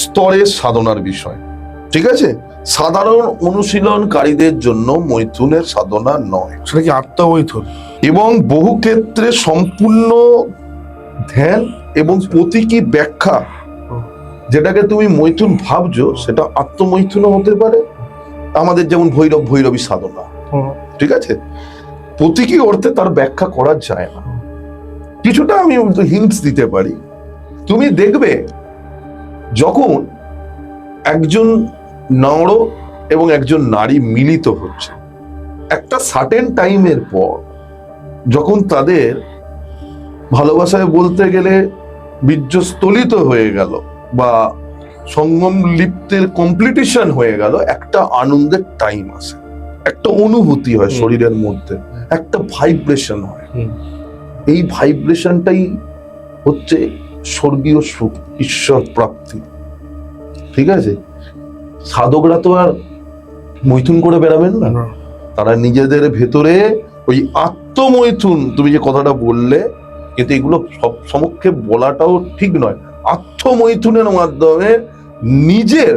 স্তরের সাধনার বিষয়, ঠিক আছে? সাধারণ অনুশীলনকারীদের জন্য মৈথুনের সাধনা নয়, সেটা কি আত্মমৈথুন? এবং বহু ক্ষেত্রে সম্পূর্ণ ধ্যান এবং প্রতীকী ব্যাখ্যা, যেটাকে তুমি মৈথুন ভাবছো সেটা আত্মমৈথুনও হতে পারে। আমাদের যেমন ভৈরব ভৈরবী সাধনা, ঠিক আছে, প্রতীকী অর্থে তার ব্যাখ্যা করা যায় না। কিছুটা আমি হিন্টস দিতে পারি। তুমি দেখবে যখন একজন নর এবং একজন নারী মিলিত হচ্ছে, একটা সার্টেন টাইমের পর যখন তাদের ভালোবাসায় বলতে গেলে বীর্যস্থলিত হয়ে গেল বা সঙ্গম লিপ্তের কমপ্লিটেশন হয়ে গেল, একটা আনন্দের টাইম আসে, একটা অনুভূতি হয় শরীরের মধ্যে, একটা ভাইব্রেশন হয়। এই ভাইব্রেশনটাই হচ্ছে স্বর্গীয় সুখ, ঈশ্বর প্রাপ্তি, ঠিক আছে? সাধকরা তো আর মৈথুন করে বেড়াবেন না, তারা নিজেদের ভেতরে ওই আত্মমৈথুন, তুমি যে কথাটা বললে, কিন্তু এগুলো সব সমক্ষে বলাটাও ঠিক নয়, আত্মমৈথুনের মাধ্যমে নিজের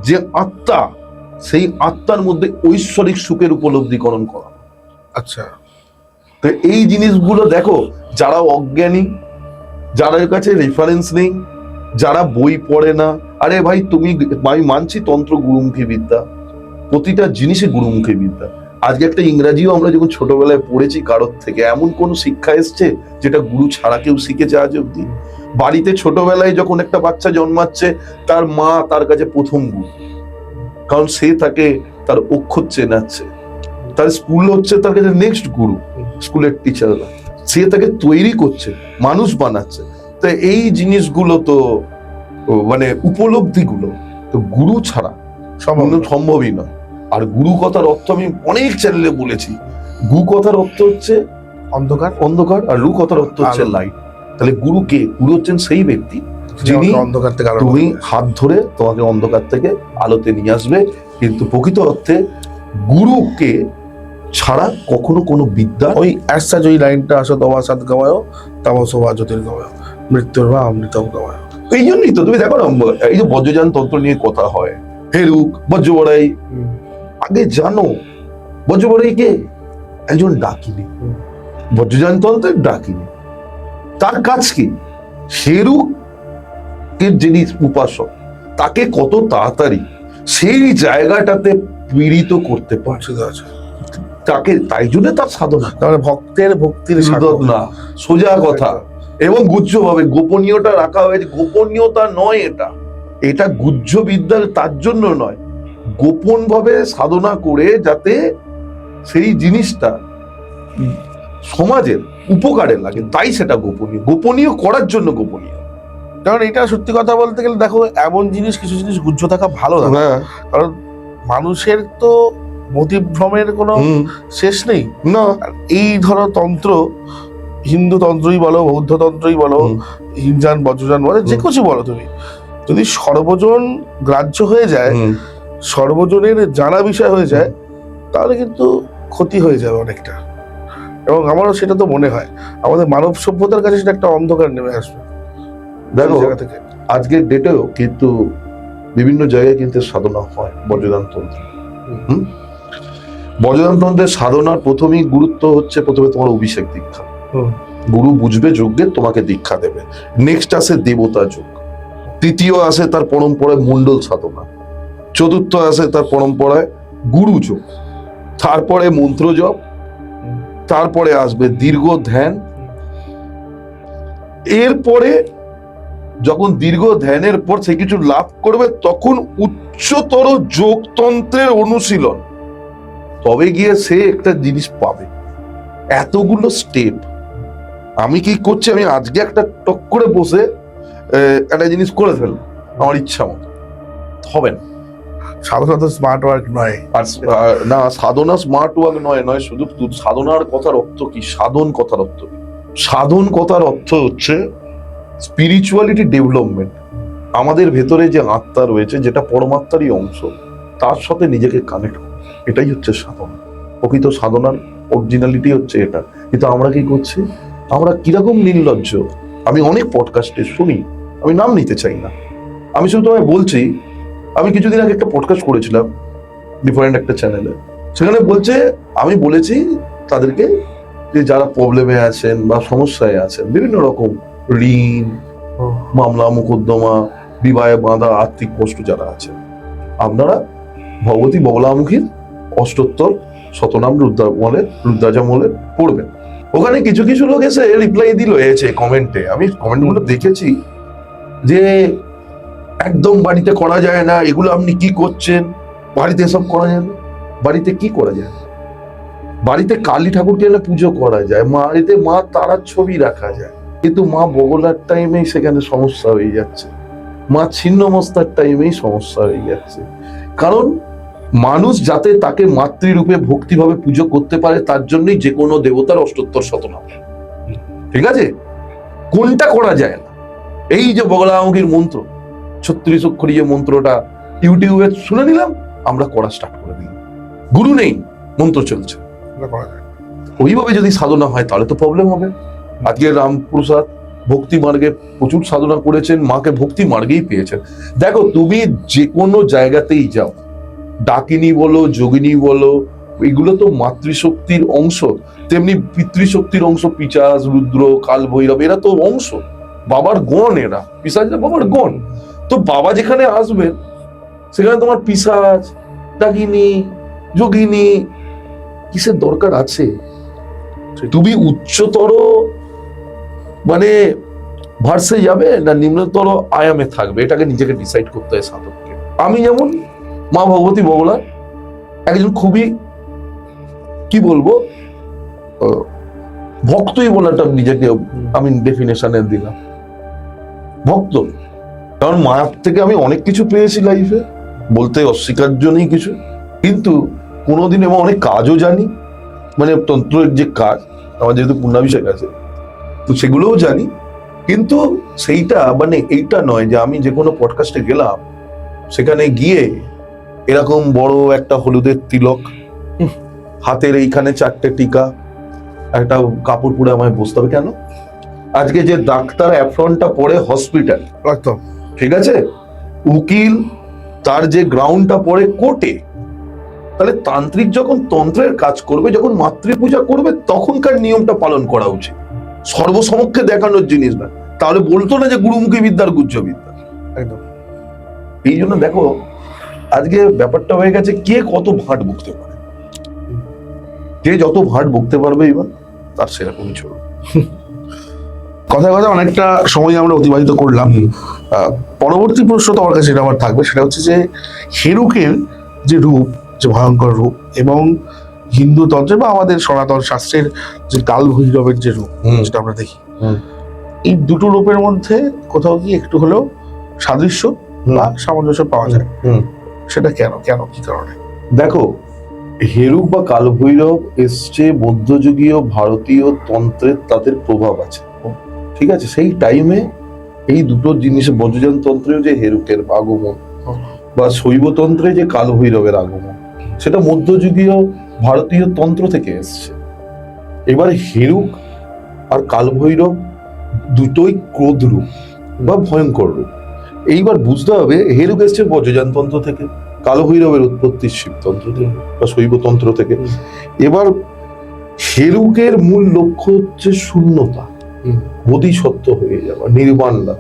যে আত্মা, সেই আত্মার মধ্যে ঐশ্বরিক সুখের উপলব্ধিকরণ করা। আচ্ছা, তো এই জিনিসগুলো দেখো, যারা অজ্ঞানী, যাদের কাছে রেফারেন্স নেই, যারা বই পড়ে না, আরে ভাই তুমি, আমি মানছি তন্ত্র গুরুমুখী বিদ্যা, প্রতিটা জিনিসে গুরুমুখী বিদ্যা। আজকে একটা ইংরাজিও আমরা যখন ছোটবেলায় পড়েছি কারোর থেকে, এমন কোন শিক্ষা এসছে যেটা গুরু ছাড়া কেউ শিখেছে আজ অব্দি? বাড়িতে ছোটবেলায় যখন একটা বাচ্চা জন্মাচ্ছে, তার মা তার কাছে প্রথম গুরু, কারণ সে তাকে তার অক্ষর চেনাচ্ছে। তার স্কুল হচ্ছে তার কাছে নেক্সট গুরু, স্কুলের টিচাররা, সে তাকে তৈরি করছে, মানুষ বানাচ্ছে। তো এই জিনিসগুলো তো মানে উপলব্ধিগুলো তো গুরু ছাড়া সম্ভবই নয়। আর গুরু কথার অর্থ আমি অনেক চ্যানেলে বলেছি, গু কথার অর্থ হচ্ছে অন্ধকার, অন্ধকার, আর রু কথার অর্থ হচ্ছে লাইট। তাহলে গুরু কে? গুরু হচ্ছেন সেই ব্যক্তি যিনি অন্ধকার থেকে তুমি হাত ধরে তোমাকে অন্ধকার থেকে আলোতে নিয়ে আসবে। কিন্তু প্রকৃত অর্থে গুরুকে ছাড়া কখনো কোনো বিদ্যা, ওই অ্যাসাজ, ওই লাইনটা আসো তোমা সাত গাওয়ায় তামসোবা জ্যোতির্গময় মৃত্যুর বা অমৃতম গাওয়ায়। এই জন্যই তো তুমি দেখো না, এই যে বজ্রযান তন্ত্র নিয়ে কথা হয়, হেরুক, বজ্রবড়াই, আগে জানো বজ্রবড়াই কে? একজন ডাকিনি, বজ্রযান তন্ত্রের ডাকিনি। তার কাজ কি? হেরুক এর যিনি উপাসক, তাকে কত তাড়াতাড়ি সেই জায়গাটাতে পীড়িত করতে পারছে তাকে, তাই জন্য তার সাধনা। তাহলে ভক্তের ভক্তির না, সোজা কথা। এবং গুহ্য ভাবে গোপনীয়তা রাখা হয়েছে। গোপনীয়তা নয় এটা, এটা গুহ্য বিদ্যা তার জন্য নয়, গোপন ভাবে সাধনা করে যাতে সেই জিনিসটা সমাজের উপকারে লাগে, তাই সেটা গোপনীয়। গোপনীয় করার জন্য গোপনীয়। কারণ এটা সত্যি কথা বলতে গেলে দেখো, এমন জিনিস, কিছু জিনিস গুহ্য থাকা ভালো না, কারণ মানুষের তো মতিভ্রমের কোনো শেষ নেই না। এই ধরো তন্ত্র, হিন্দু তন্ত্রই বলো, বৌদ্ধ তন্ত্রই বলো, হিমযান বজ্রযান বলো, যে কিছু বলো, তুমি যদি সর্বজন গ্রাহ্য হয়ে যায়, সর্বজনের জানা বিষয় হয়ে যায়, তাহলে কিন্তু ক্ষতি হয়ে যাবে অনেকটা। এবং আমারও সেটা তো মনে হয়, আমাদের মানব সভ্যতার কাছে সেটা একটা অন্ধকার নেমে আসবে। দেখো, আজকের ডেটেও কিন্তু বিভিন্ন জায়গায় কিন্তু সাধনা হয় বজ্রযান তন্ত্র। বজ্রযান তন্ত্রের সাধনার প্রথমেই গুরুত্ব হচ্ছে, প্রথমে তোমার অভিষেক দীক্ষা। গুরু বুঝবে যজ্ঞে, তোমাকে দীক্ষা দেবে। নেক্সট আসে দেবতা যোগ, তৃতীয় আসে তার পরম্পরায় মন্ডল সাধনা, চতুর্থ আসে তার পরম্পরায় গুরু যোগ, তারপরে মন্ত্র জপ, তারপরে আসবে দীর্ঘ ধ্যান। এরপরে যখন দীর্ঘ ধ্যানের পর সে কিছু লাভ করবে, তখন উচ্চতর যোগতন্ত্রের অনুশীলন, তবে গিয়ে সে একটা জিনিস পাবে। এতগুলো স্টেপ আমি কি করছি, আমি আজকে একটা টক করে বসে একটা জিনিস করে ফেলবো আমার ইচ্ছা মতো, হবে না। সাধারণত স্মার্ট ওয়ার্ক নয়। আর না, সাধনা স্মার্ট ওয়ার্ক নয় শুধু। সাধনার কথার অর্থ কি? সাধন কথার অর্থ কি? সাধন কথার অর্থ হচ্ছে স্পিরিচুয়ালিটি ডেভেলপমেন্ট। আমাদের ভেতরে যে আত্মা রয়েছে, যেটা পরমাত্মারই অংশ, তার সাথে নিজেকে কানেক্ট করা, এটাই হচ্ছে সাধনা। প্রকৃত সাধনার অরিজিনালিটি হচ্ছে এটা। কিন্তু আমরা কি করছি? আমরা কিরকম নির্লজ্জ। আমি অনেক পডকাস্টে শুনি, আমি নাম নিতে চাই না, আমি শুধু তোমায় বলছি, আমি কিছুদিন আগে একটা পডকাস্ট করেছিলাম ডিফারেন্ট একটা চ্যানেলে। সেখানে বলছে, আমি বলেছি তাদেরকে যে যারা প্রবলেমে আছেন বা সমস্যায় আছেন, বিভিন্ন রকম ঋণ, মামলা মোকদ্দমা, বিবাহে বাঁধা, আর্থিক কষ্ট যারা আছে, আপনারা ভগবতী বগলামুখীর অষ্টোত্তর শতনাম রুদ্রাজামলে পড়বেন। ওখানে কিছু কিছু লোক এসে রিপ্লাই দিল, এসে কমেন্টে, আমি কমেন্টগুলো দেখেছি, যে একদম বাড়িতে করা যায় না, এগুলো আপনি কি করছেন, বাড়িতে এসব করা যায় না। বাড়িতে কি করা যায়? বাড়িতে কালী ঠাকুরকে এনে পুজো করা যায়, বাড়িতে মা তারার ছবি রাখা যায়, কিন্তু মা বগলার টাইমেই সেখানে সমস্যা হয়ে যাচ্ছে, মা ছিন্নমস্তার টাইমেই সমস্যা হয়ে যাচ্ছে। কারণ মানুষ যাতে তাকে মাতৃরূপে ভক্তিভাবে পুজো করতে পারে, তার জন্যই যে কোনো দেবতার অষ্টোত্তর শতনাম। ঠিক আছে? কোনটা করা যায় না? এই যে বগলামুখীর মন্ত্র, 36 অক্ষরী যে মন্ত্রটা ইউটিউবে শুনে নিলাম, আমরা করা স্টার্ট করে দিলাম। গুরু নেই, মন্ত্র চলছে। ওইভাবে যদি সাধনা হয় তাহলে তো প্রবলেম হবে। আজকে রামপ্রসাদ ভক্তি মার্গে প্রচুর সাধনা করেছেন, মাকে ভক্তি মার্গেই পেয়েছেন। দেখো, তুমি যে কোনো জায়গাতেই যাও, ডাকিনী বলো, যোগিনী বলো, এগুলো তো মাতৃশক্তির অংশ, তেমনি পিতৃশক্তির অংশ। পিশাচ, রুদ্র, কাল ভৈরব, এরা তো অংশ, বাবার গণ। এরা পিশাচরা বাবার গণ। তো বাবা যেখানে আসবেন, সেখানে তোমার পিশাচ, ডাকিনী, যোগিনী কিসের দরকার আছে? তুমি উচ্চতর মানে ভার্সে যাবে না নিম্নতর আয়ামে থাকবে, এটাকে নিজেকে ডিসাইড করতে হয় সাধককে। আমি যেমন মা ভগবতী বগলা একজন খুবই, কি বলবো, ভক্তই বলাটা নিজেকে আমি ডেফিনেশনে দিলাম, ভক্ত। কারণ মায়ের থেকে আমি অনেক কিছু পেয়েছি লাইফে, বলতে অস্বীকার্য নেই কিছু, কিন্তু কোনোদিন এবং অনেক কাজও জানি, মানে তন্ত্রের যে কাজ আমার যেহেতু পূর্ণাভিষেক আছে, তো সেগুলোও জানি। কিন্তু সেইটা মানে এইটা নয় যে আমি যে কোনো পডকাস্টে গেলাম, সেখানে গিয়ে এরকম বড় একটা হলুদের তিলক, হাতের এইখানে 4টে টিকা, একটা কাপড় পরে আমায় বসতে হবে কেন? আজকে যে ডাক্তার অ্যাপ্রনটা পরে হসপিটাল, একদম ঠিক আছে, উকিল তার যে গ্রাউন্ডটা পরে কোর্টে, তাহলে তান্ত্রিক যখন তন্ত্রের কাজ করবে, যখন মাতৃপূজা করবে, তখনকার নিয়মটা পালন করা উচিত। সর্বসমক্ষে দেখানোর জিনিস না, তাহলে বলতো না যে গুরুমুখী বিদ্যার গুহ্য বিদ্যা। একদম। এই জন্য দেখো, আজকে ব্যাপারটা হয়ে গেছে কে কত ভাট বকতে পারে, কে যত ভাট বকতে পারবে এবার তার সেরকমই চলবে। কথায় কথা অনেকটা সময় আমরা অতিবাহিত করলাম। পরবর্তী প্রশ্ন তোমার কাছে যেটা আমার থাকবে, সেটা হচ্ছে যে হেরুকের যে রূপ, যে ভয়ঙ্কর রূপ, এবং হিন্দু তন্ত্রে বা আমাদের সনাতন শাস্ত্রের যে কাল ভৈরবের যে রূপ, যেটা আমরা দেখি, এই দুটো রূপের মধ্যে কোথাও কি একটু হলেও সাদৃশ্য বা সামঞ্জস্য পাওয়া যায়, সেটা কেন, কি কারণে? দেখো, হেরুক বা কালভৈরব এসছে মধ্যযুগীয় ভারতীয় তন্ত্রের, তাদের প্রভাব আছে, ঠিক আছে। সেই টাইমে এই দুটো জিনিস, বজ্রযান তন্ত্রেও যে হেরুকের আগমন বা শৈবতন্ত্রে যে কালভৈরবের আগমন, সেটা মধ্যযুগীয় ভারতীয় তন্ত্র থেকে এসছে। এবার হেরুক আর কালভৈরব দুটোই ক্রোধ রূপ বা ভয়ঙ্কর রূপ। এইবার বুঝতে হবে, হেরুক এসছে বজ্রযান তন্ত্র থেকে, কালভৈরবের উৎপত্তি শিবতন্ত্র থেকে বা শৈবতন্ত্র থেকে। এবার হেরুকের মূল লক্ষ্য হচ্ছে শূন্যতা, বোধিসত্ত্ব হয়ে যাওয়া, নির্বাণ লাভ।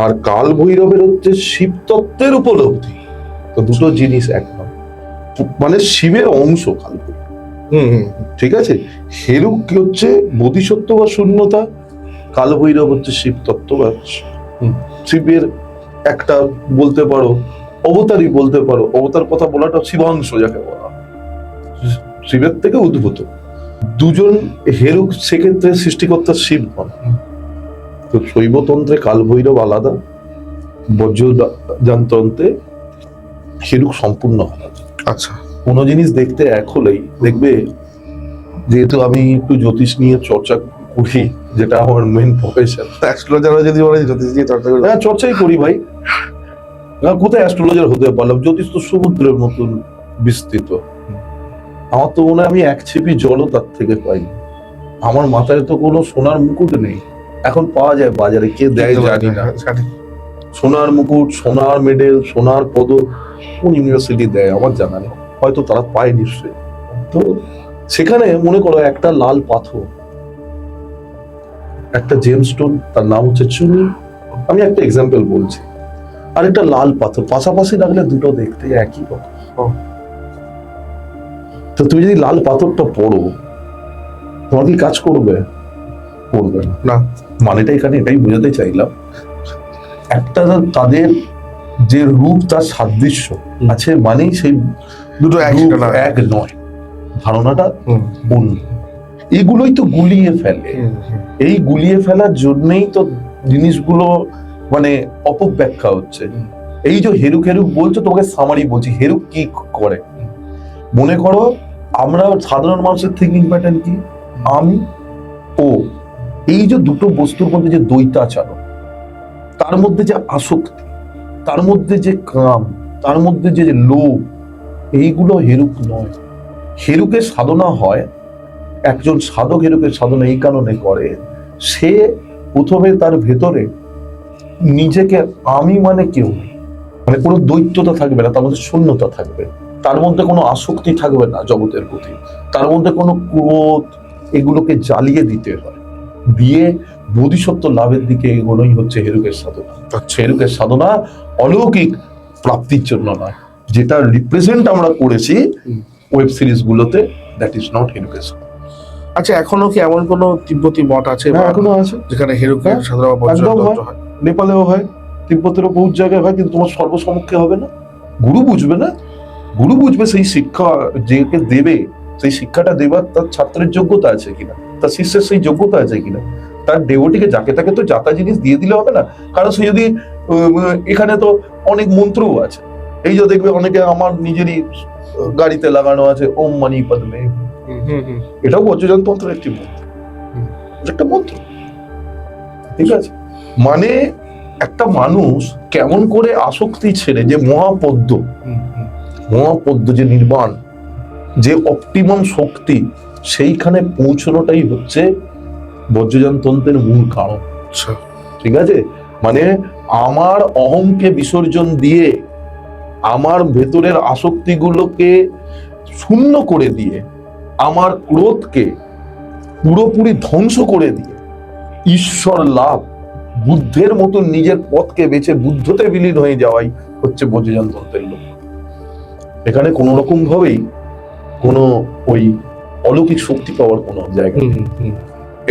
আর কাল ভৈরবের হচ্ছে শিব তত্ত্বের উপলব্ধি। তো দুটো জিনিস এক নয়, মানে শিবের অংশ কাল ভৈরব, ঠিক আছে। হেরুক কি হচ্ছে বোধিসত্ত্ব বা শূন্যতা, কাল ভৈরব হচ্ছে শিব তত্ত্ব বা শিবের একটা বলতে পারো অবতারই বলতে পারো। অবতার কথা বলাটা শিবাংশ যাকে বলা, শিবের থেকে উদ্ভূত। দুজন হেরুক সেক্ষেত্রে সৃষ্টিকর্তা শিব হন। তো শৈবতন্ত্রে কালভৈরব আলাদা, বজ্রযানতন্ত্রে হেরুক সম্পূর্ণ আলাদা। আচ্ছা, কোনো জিনিস দেখতে এক হলেই দেখবে, যেহেতু আমি একটু জ্যোতিষ নিয়ে চর্চা করি, যেটা আমার মেইন প্রফেশন। অ্যাস্ট্রোলজাররা যদি বলে জ্যোতিষ দিয়ে চর্চা করে, হ্যাঁ, চর্চাই করি ভাই। কোথায় অ্যাস্ট্রোলজার হতে পারলাম? জ্যোতিষ তো সমুদ্রের মতন বিস্তৃত। আমার তো মনে হয় আমি এক ছিপি জলও তার থেকে পাই। আমার মাথায় তো কোনো সোনার মুকুট নেই। এখন পাওয়া যায় বাজারে, কে দেয় জানি না। সোনার মুকুট, সোনার মেডেল, সোনার পদক কোন ইউনিভার্সিটি দেয় আমার জানা নেই, হয়তো তারা পায় নিশ্চয়ই। তো সেখানে মনে করো একটা লাল পাথর, একটা জেমস্টোন, তার নাম হচ্ছে চুনি, আমি একটা এক্সাম্পল বলছি, আর একটা লাল পাথর পাশাপাশি রাখলে দুটো দেখতে একই রকম। তো তুমি যদি লাল পাথরটা পড়ো, তোমার কি কাজ করবে? করবে না। মানেটা এখানে এটাই বোঝাতে চাইলাম, একটা তাদের যে রূপ, তার সাদৃশ্য আছে, মানেই সেই দুটো এক নয়, ধারণাটা অন্য। এগুলোই তো গুলিয়ে ফেলে। এই গুলিয়ে ফেলার জন্যই তো জিনিসগুলো মানে অপব্যাখ্যা হচ্ছে। এই যে হেরুক হেরুক বলছো, তোমাকে সামারি বলছি, হেরুক কি করে। মনে করো আমরা সাধারণ মানুষের থিঙ্কিং প্যাটার্ন কি, আমি ও, এই যে দুটো বস্তুর মধ্যে যে দ্বৈতাচরণ, তার মধ্যে যে আসক্তি, তার মধ্যে যে কাম, তার মধ্যে যে লোভ, এইগুলো হেরুক নয়। হেরুকের সাধনা হয়, একজন সাধক হেরুকের সাধনা এই কারণে করে, সে প্রথমে তার ভেতরে নিজেকে আমি মানে কেউ নেই, মানে কোনো দ্বৈততা থাকবে না, তার মধ্যে শূন্যতা থাকবে, তার মধ্যে কোনো আসক্তি থাকবে না জগতের প্রতি, তার মধ্যে কোনো ক্রোধ, এগুলোকে জ্বালিয়ে দিতে হয়, দিয়ে বোধিসত্ত্ব লাভের দিকে এগুলোই হচ্ছে হেরুকের সাধনা। হেরুকের সাধনা অলৌকিক প্রাপ্তির জন্য নয়, যেটা রিপ্রেজেন্ট আমরা করেছি ওয়েব সিরিজ গুলোতে, দ্যাট ইজ নট হেরুকের সাধনা। আচ্ছা, এখনো কি এমন কোন তিব্বতী মঠ আছে? এখনো আছে, যেখানে হেরুকের সাধনা হয়? নেপালেও হয়, তিব্বতেরও বহু জায়গায় হয়, কিন্তু তোমার সর্বসমক্ষে হবে না। গুরু বুঝবে না, গুরু বুঝবে সেই শিক্ষা যেকে দেবে, সেই শিক্ষাটা দেবার তার ছাত্রের যোগ্যতা আছে কিনা, তার শিষ্যের সেই যোগ্যতা আছে কিনা, তার দেবটিকে যাকে তাকে তো যাতা জিনিস দিয়ে দিলে হবে না। কারণ সে যদি এখানে তো অনেক মন্ত্রও আছে, এই যে দেখবে অনেকে আমার নিজেরই গাড়িতে লাগানো আছে ওম মানি পদ্মে, এটাও বজ্রযানতন্ত্রের একটি মন্ত্র, একটা মন্ত্র, ঠিক আছে। মানে একটা মানুষ কেমন করে আসক্তি ছেড়ে, যে মহাপদ্ম, মহাপদ্ম যে নির্বাণ, যে অপটিমাম শক্তি, সেইখানে পৌঁছানোটাই হচ্ছে বজ্রযানতন্ত্রের মূল কারণ। ঠিক আছে, মানে আমার অহংকে বিসর্জন দিয়ে, আমার ভেতরের আসক্তিগুলোকে শূন্য করে দিয়ে, আমার ক্রোধকে পুরোপুরি ধ্বংস করে দিয়ে ঈশ্বর লাভ, বুদ্ধের মতো নিজের পথকে বেছে বুদ্ধতে বিলীন হয়ে যাওয়াই হচ্ছে বজ্রযানতন্ত্রের লক্ষ্য। এখানে কোন রকম ভাবেই কোনো ওই অলৌকিক শক্তি পাওয়ার কোনো জায়গা নেই।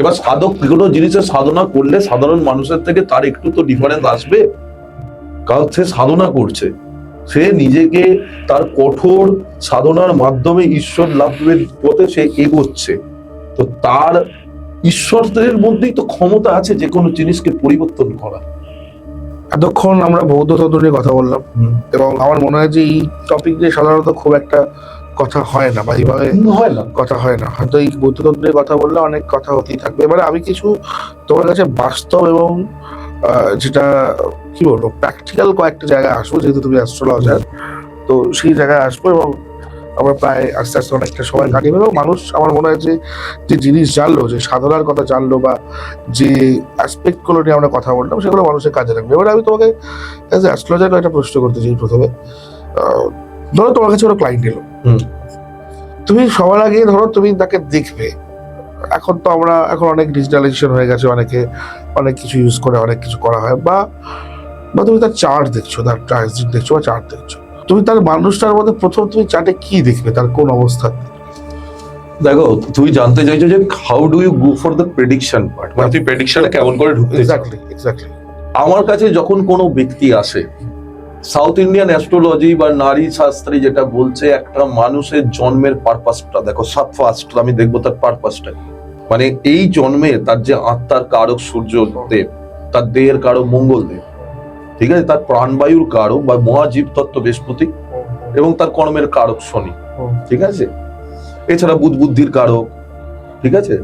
এবার সাধক কোনো জিনিসের সাধনা করলে সাধারণ মানুষের থেকে তার একটু তো ডিফারেন্স আসবে, কারণ সে সাধনা করছে, সে নিজেকে তার কঠোর সাধনার মাধ্যমে ঈশ্বর লাভের পথে সে এগোচ্ছে, তো তার ঈশ্বরের মধ্যেই তো ক্ষমতা আছে যে কোনো জিনিসকে পরিবর্তন করা। এতক্ষণ আমরা বৌদ্ধ তন্ত্র নিয়ে কথা বললাম, এবং আমার মনে হয় যে এই টপিক নিয়ে সাধারণত খুব একটা কথা হয় না, বা এইভাবে কথা হয় না। হয়তো এই বৌদ্ধ তন্ত্র নিয়ে কথা বললে অনেক কথা হতেই থাকবে। এবারে আমি কিছু তোমার কাছে বাস্তব এবং যেটা কি বলবো প্র্যাকটিক্যাল কয়েকটা জায়গায় আসবো, যেহেতু তুমি অ্যাস্ট্রোলজার, তো সেই জায়গায় আসবো, এবং আমরা প্রায় আস্তে আস্তে অনেকটা সময় কাটিয়ে ফেলবো। মানুষ আমার মনে হয় যে জিনিস জানলো, যে সাধনার কথা জানলো, বা যে অ্যাসপেক্টগুলো নিয়ে আমরা কথা বললাম, সেগুলো মানুষের কাজে লাগবে। এবারে আমি তোমাকে অ্যাজ এ অ্যাস্ট্রোলজার একটা প্রশ্ন করতে চাই। প্রথমে ধরো তোমার কাছে ওরা ক্লায়েন্ট এলো, তুমি সবার আগে ধরো তুমি তাকে দেখবে। এখন তো এখন অনেক ডিজিটালাইজেশন হয়ে গেছে, অনেক কিছু ইউজ করে অনেক কিছু করা হয়, বা তুমি তার চার্ট দেখছো, তার ট্রানজিট দেখছো বা চার্ট দেখছো। তুমি তার মানুষটার মধ্যে প্রথম তুমি চার্টে কি দেখবে, তার কোন অবস্থা? দেখো, তুমি জানতে চাইছো যে how do you go for the prediction part, মানে তুই প্রেডিকশনে কেমন করে ঢুকতে চাও। এক্স্যাক্টলি। আমার কাছে যখন কোনো ব্যক্তি আসে, সাউথ ইন্ডিয়ান অ্যাস্ট্রোলজি বা নারী শাস্ত্রে যেটা বলছে, একটা মানুষের জন্মের পারপাসটা দেখো, ফার্স্ট আমি দেখবো তার পারপাসটা, মানে এই জন্মে তার যে আত্মার কারক সূর্য দেব, তার দেহের কারক মঙ্গল দেব, ঠিক আছে, তার প্রাণবায়ুর কারক বা মহাজীব তত্ত্ব বৃহস্পতি, এবং তার কর্মের কারক শনি, ঠিক আছে। এছাড়া বুধ বুদ্ধির কারক, ঠিক আছে,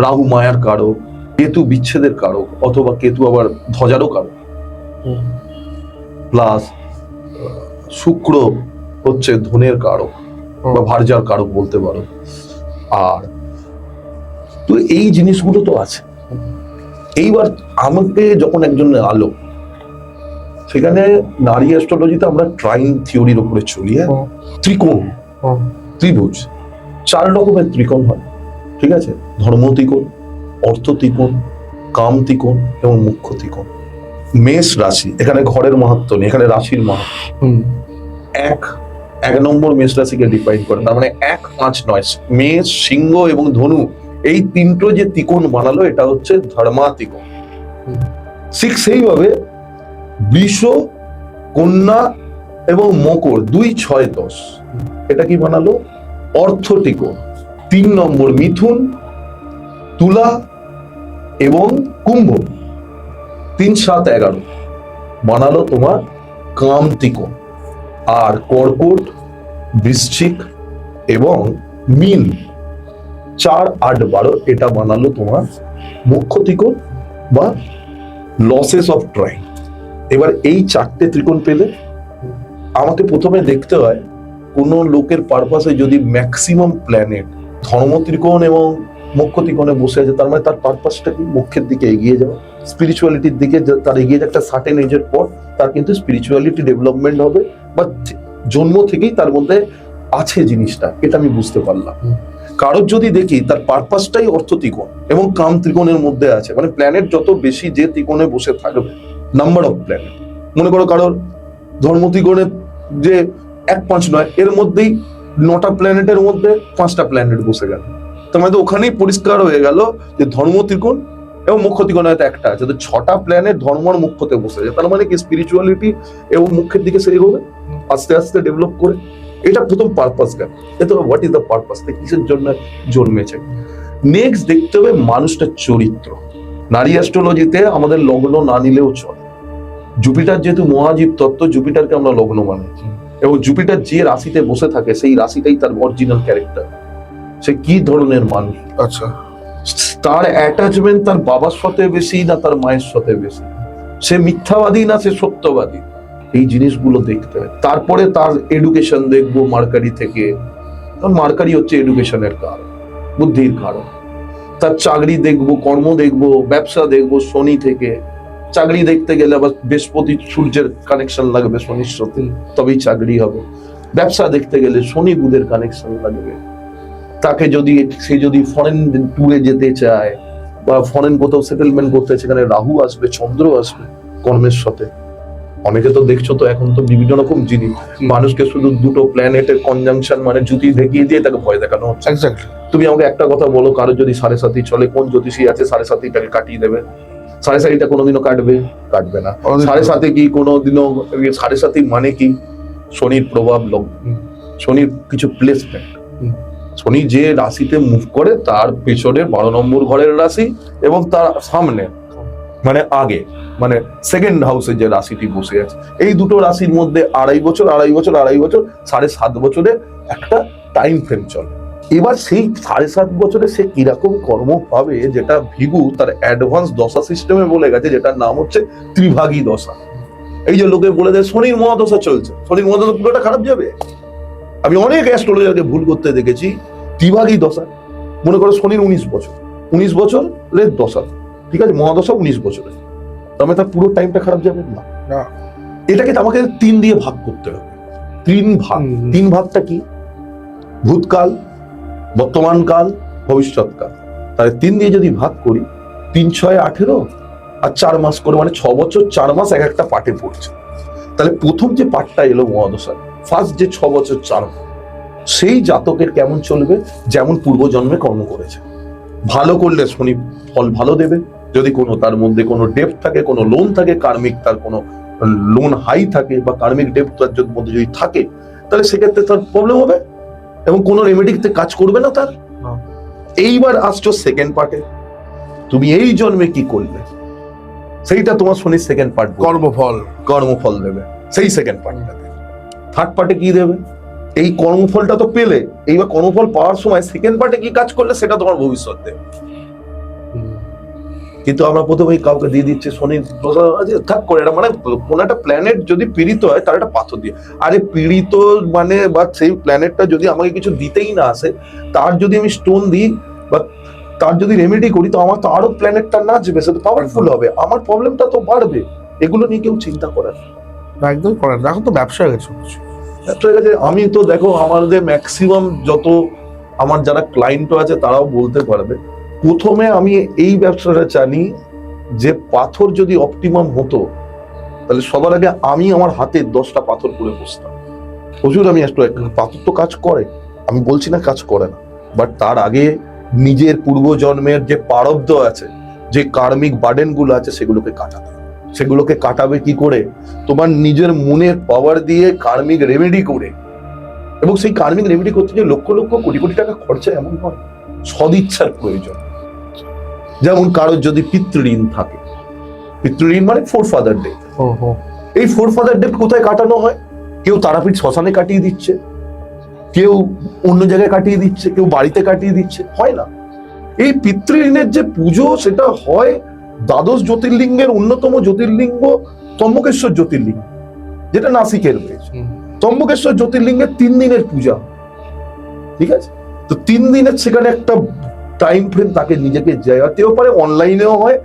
রাহু মায়ার কারক, কেতু বিচ্ছেদের কারক, অথবা কেতু আবার ধ্বজারও কারক, প্লাস শুক্র হচ্ছে ধনের কারক বা ভার্যার কারক বলতে পারো। আর তো এই জিনিসগুলো তো আছে। এইবার আমাকে যখন একজন আলো, সেখানে নারী অ্যাস্ট্রোলজিতে আমরা ট্রাইন থিওরির উপরে চলি, ত্রিকোণ, ত্রিভুজ, 4 রকমের ত্রিকোণ হয়, ঠিক আছে, ধর্ম ত্রিকোণ, অর্থ ত্রিকোণ, কাম ত্রিকোণ এবং মুখ্য ত্রিকোণ। মেষ রাশি, এখানে ঘরের মাহাত্ম্য নেই, এখানে রাশির মাহাত্ম্য। এক নম্বর মেষ রাশিকে ডিফাইন করে, তার মানে 1, 5, 9, মেষ, সিংহ এবং ধনু, এই 3টো যে ত্রিকোণ বানালো, এটা হচ্ছে ধর্মা ত্রিকোণ। ঠিক সেইভাবে বৃষ, কন্যা এবং মকর 2, 6, 10, এটা কি বানালো? অর্থ ত্রিকোণ। 3 নম্বর মিথুন, তুলা এবং কুম্ভ, 3, 7, 11 বানালো তোমার কাম ত্রিকোণ। আর কর্কট, বৃশ্চিক এবং মীন 4, 8, 12 এটা বানালো তোমার মুখ্য ত্রিকোণ বা লসেস অফ ট্রাইন। এবার এই 4টে ত্রিকোণ পেলে আমাকে প্রথমে দেখতে হয় কোন লোকের পারপাসে যদি ম্যাক্সিমাম প্ল্যানেট ধর্ম ত্রিকোণ এবং মুখ্য ত্রিকোণে বসে আছে, তার মানে তার পারপাসটা কি মুখ্যের দিকে এগিয়ে যাওয়া, স্পিরিচুয়ালিটির দিকে তার এগিয়ে যাওয়া। একটা সার্টেন এজের পর তার কিন্তু স্পিরিচুয়ালিটি ডেভেলপমেন্ট হবে, বা জন্ম থেকেই তার মধ্যে আছে জিনিসটা, এটা আমি বুঝতে পারলাম। কারোর যদি দেখি তার পারপাসটাই অর্থ ত্রিকোণ এবং কাম ত্রিকোণের মধ্যে আছে, মানে প্ল্যানেট যত বেশি যে ত্রিকোণে বসে থাকবে, নাম্বার অফ প্ল্যানেট, মনে করো কারোর ধর্ম ত্রিকোণে যে 1, 5, 9 এর মধ্যেই 9টা প্ল্যানেটের মধ্যে 5টা প্ল্যানেট বসে গেল, তার মানে ওখানেই পরিষ্কার হয়ে গেল যে ধর্ম ত্রিকোণ এবং মুখ্য ত্রিকোণ হয়তো একটা আছে, তো 6টা প্ল্যানেট ধর্ম আর মুখ্যতে বসে যায়, তার মানে কি স্পিরিচুয়ালিটি এবং মুখ্যের দিকে সে এগোবে আস্তে আস্তে ডেভেলপ করে। এটা প্রথম পারপাস গেল। এতো হোয়াট ইজ দ্য পারপাস, কিসের জন্য জন্মেছে। নেক্সট দেখতে হবে মানুষটার চরিত্র। নারী অ্যাস্ট্রোলজিতে আমাদের লগ্ন না নিলেও চলে। জুপিটার যেহেতু মহাজীব তত্ত্ব, জুপিটারকে আমরা লগ্ন মানি, এবং জুপিটার যে রাশিতে বসে থাকে সেই রাশিটাই তার অরিজিনাল ক্যারেক্টার। সে কি ধরনের মানুষ, আচ্ছা, তার অ্যাটাচমেন্ট তার বাবার সাথে বেশি না তার মায়ের সাথে বেশি, সে মিথ্যাবাদী না সে সত্যবাদী, এই জিনিসগুলো দেখতে হয়। তারপরে তার এডুকেশন দেখবো মার্কারি থেকে, কারণ মার্কারি হচ্ছে এডুকেশনের কারণ, বুদ্ধির কারণ। তার চাকরি দেখবো, কর্ম দেখবো, ব্যবসা দেখবো শনি থেকে। চাকরি দেখতে গেলে আবার বৃহস্পতি সূর্যের কানেকশন লাগবে শনির সাথে, তবেই চাকরি হবে। ব্যবসা দেখতে গেলে শনি বুধের কানেকশন লাগবে। তাকে যদি সে যদি ফরেন ট্যুরে যেতে চায় বা ফরেন কোথাও সেটেলমেন্ট করতে, সেখানে রাহু আসবে, চন্দ্র আসবে কর্মের সাথে। অনেকে তো দেখছো তো এখন তো বিভিন্ন রকম জিনিস, মানুষকে শুধু 2টো প্ল্যানেটের কনজাংশন মানে জুতি দেখিয়ে দিয়ে তাকে ভয় দেখানো হচ্ছে। এক্স্যাক্টলি। তুমি আমাকে একটা কথা বলো, কারো যদি 7.5 চলে, কোন জ্যোতিষী আছে 7.5টাকে কাটিয়ে দেবে? 7.5টা কোনোদিনও কাটবে না। 7.5 কি কোনোদিনও 7.5 মানে কি? শনির প্রভাব, শনির কিছু প্লেসমেন্ট। শনি যে রাশিতে মুভ করে তার পেছনে 12 নম্বর ঘরের রাশি এবং তার সামনে মানে আগে মানে সেকেন্ড হাউসে যে রাশিটি বসে আছে, এই দুটো রাশির মধ্যে 2.5 বছর 7.5 বছরে একটা টাইম ফ্রেম চলে। এবার সেই 7.5 বছরে সে কিরকম কর্ম পাবে, যেটা ভিগু তার অ্যাডভান্স দশা সিস্টেমে বলে গেছে, যেটার নাম হচ্ছে ত্রিভাগী দশা। এই যে লোকে বলে দেয় শনির মহাদশা চলছে, শনির মহাদশা পুরোটা খারাপ যাবে। আমি অনেক অ্যাস্ট্রোলজারকে ভুল করতে দেখেছি। ত্রিভাগী দশা, মনে করো শনির 19 বছরের দশা, ঠিক আছে, মহাদশা 19 বছরের, তবে তার পুরো টাইমটা খারাপ যাবে না। এটাকে আমাকে 3 দিয়ে ভাগ করতে হবে। 3 ভাগটা কি? ভূতকাল, বর্তমানকাল, ভবিষ্যৎকাল। তাহলে 3 দিয়ে যদি ভাগ করি, 3, 6, 18 আর 4 মাস করে, মানে 6 বছর 4 মাস এক একটা পার্টে পড়ছে। তাহলে প্রথম যে পার্টটা এলো মহাদশা, ফার্স্ট যে 6 বছর 4 মাস, সেই জাতকের কেমন চলবে? যেমন পূর্বজন্মে কর্ম করেছে। ভালো করলে শনি ফল ভালো দেবে, যদি কোনো তার মধ্যে কোনো ডেপ্ট থাকে, কোনো লোন থাকে, কার্মিক তার কোনো লোন হাই থাকে বা কার্মিক ডেপ্ট তার মধ্যে যদি থাকে, তাহলে সেক্ষেত্রে তার প্রবলেম হবে এবং কোনো রেমেডিতে কাজ করবে না তার। এইবার আসছো সেকেন্ড পার্টে, তুমি এই জন্মে কি করলে সেইটা তোমার শনির সেকেন্ড পার্ট, কর্মফল দেবে সেই সেকেন্ড পার্টটাতে। থার্ড পার্টে কি দেবে? এই কর্মফলটা তো পেলে, এইবার কর্মফল পাওয়ার সময় সেকেন্ড পার্টে কি কাজ করলে সেটা তোমার ভবিষ্যৎ দেবে। কিন্তু আমরা প্রথমেই কাউকে দিয়ে দিচ্ছি শনির থাক করে, এটা মানে কোন একটা প্ল্যানেট যদি পীড়িত হয় তার একটা পাথর দিয়ে, আরে পীড়িত মানে বা সেই প্ল্যানেটটা যদি আমাকে কিছু দিতেই না আসে, তার যদি আমি স্টোন দিই বা তার যদি রেমেডি করি, তো আমার তো আরো প্ল্যানেটটা নাচবে, সে তো পাওয়ারফুল হবে, আমার প্রবলেমটা তো বাড়বে। এগুলো নিয়ে কেউ চিন্তা করে না, একদম করেন। এখন তো ব্যবসা হয়ে গেছে। আমি তো দেখো আমাদের ম্যাক্সিমাম যত আমার যারা ক্লায়েন্ট আছে তারাও বলতে পারবে, প্রথমে আমি এই ব্যবসাটা জানি যে পাথর যদি অপটিমাম হতো, তাহলে সবার আগে আমি আমার হাতে 10টা পাথর করে বসতাম। প্রচুর আমি পাথর তো কাজ করে, আমি বলছি না কাজ করে না, বাট তার আগে নিজের পূর্বজন্মের যে প্রারব্ধ আছে, যে কার্মিক বার্ডেন গুলো আছে, সেগুলোকে কাটাবে কি করে? তোমার নিজের মনের পাওয়ার দিয়ে কার্মিক রেমেডি করে। এবং সেই কার্মিক রেমেডি করতে যে লক্ষ লক্ষ কোটি কোটি টাকা খরচা এমন নয়, সদিচ্ছার প্রয়োজন। যেমন কারোর যদি পিতৃঋণ থাকে, পিতৃঋণ মানে ফোরফাদার ডে, এই ফোরফাদার ডে কোথায় কাটানো হয়? কেউ তারাপীঠ শ্মশানে কাটিয়ে দিচ্ছে, কেউ অন্য জায়গায় কাটিয়ে দিচ্ছে, কেউ বাড়িতে কাটিয়ে দিচ্ছে, হয় না। এই পিতৃঋণের যে পুজো সেটা হয় দ্বাদশ জ্যোতির্লিঙ্গের অন্যতম জ্যোতির্লিঙ্গ ত্রম্বকেশ্বর জ্যোতির্লিঙ্গ, যেটা নাসিকের রয়েছে। ত্রম্বকেশ্বর জ্যোতির্লিঙ্গের 3 দিনের পূজা, ঠিক আছে? তো 3 দিনের সেখানে একটা টাইম ফ্রেম তাকে নিজেকে জায়গাতেও পারে, অনলাইনেও হয়,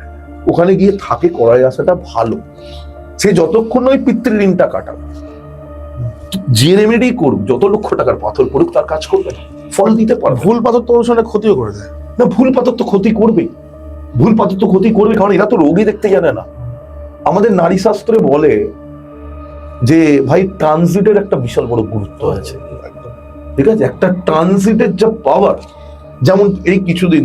ওখানে গিয়ে থাকে করায় আসাটা ভালো। সে যতক্ষণ ওই পিতৃঋণটা কাটাবে, যে রেমেডি করুক, যত লক্ষ টাকার পাথর পড়ুক, তার কাজ করবে না, ফল দিতে পারে। ভুল পাথর তো ওর ক্ষতিও করে দেয় না, ভুল পাথর তো ক্ষতি করবেই, ভুল পাথর তো ক্ষতি করবে, কারণ এরা তো রোগী দেখতে জানে না। আমাদের নারী শাস্ত্রে বলে যে ভাই ট্রানজিটের একটা বিশাল বড় গুরুত্ব আছে, ঠিক আছে? একটা ট্রানজিটের যা পাওয়ার, যেমন এই কিছুদিন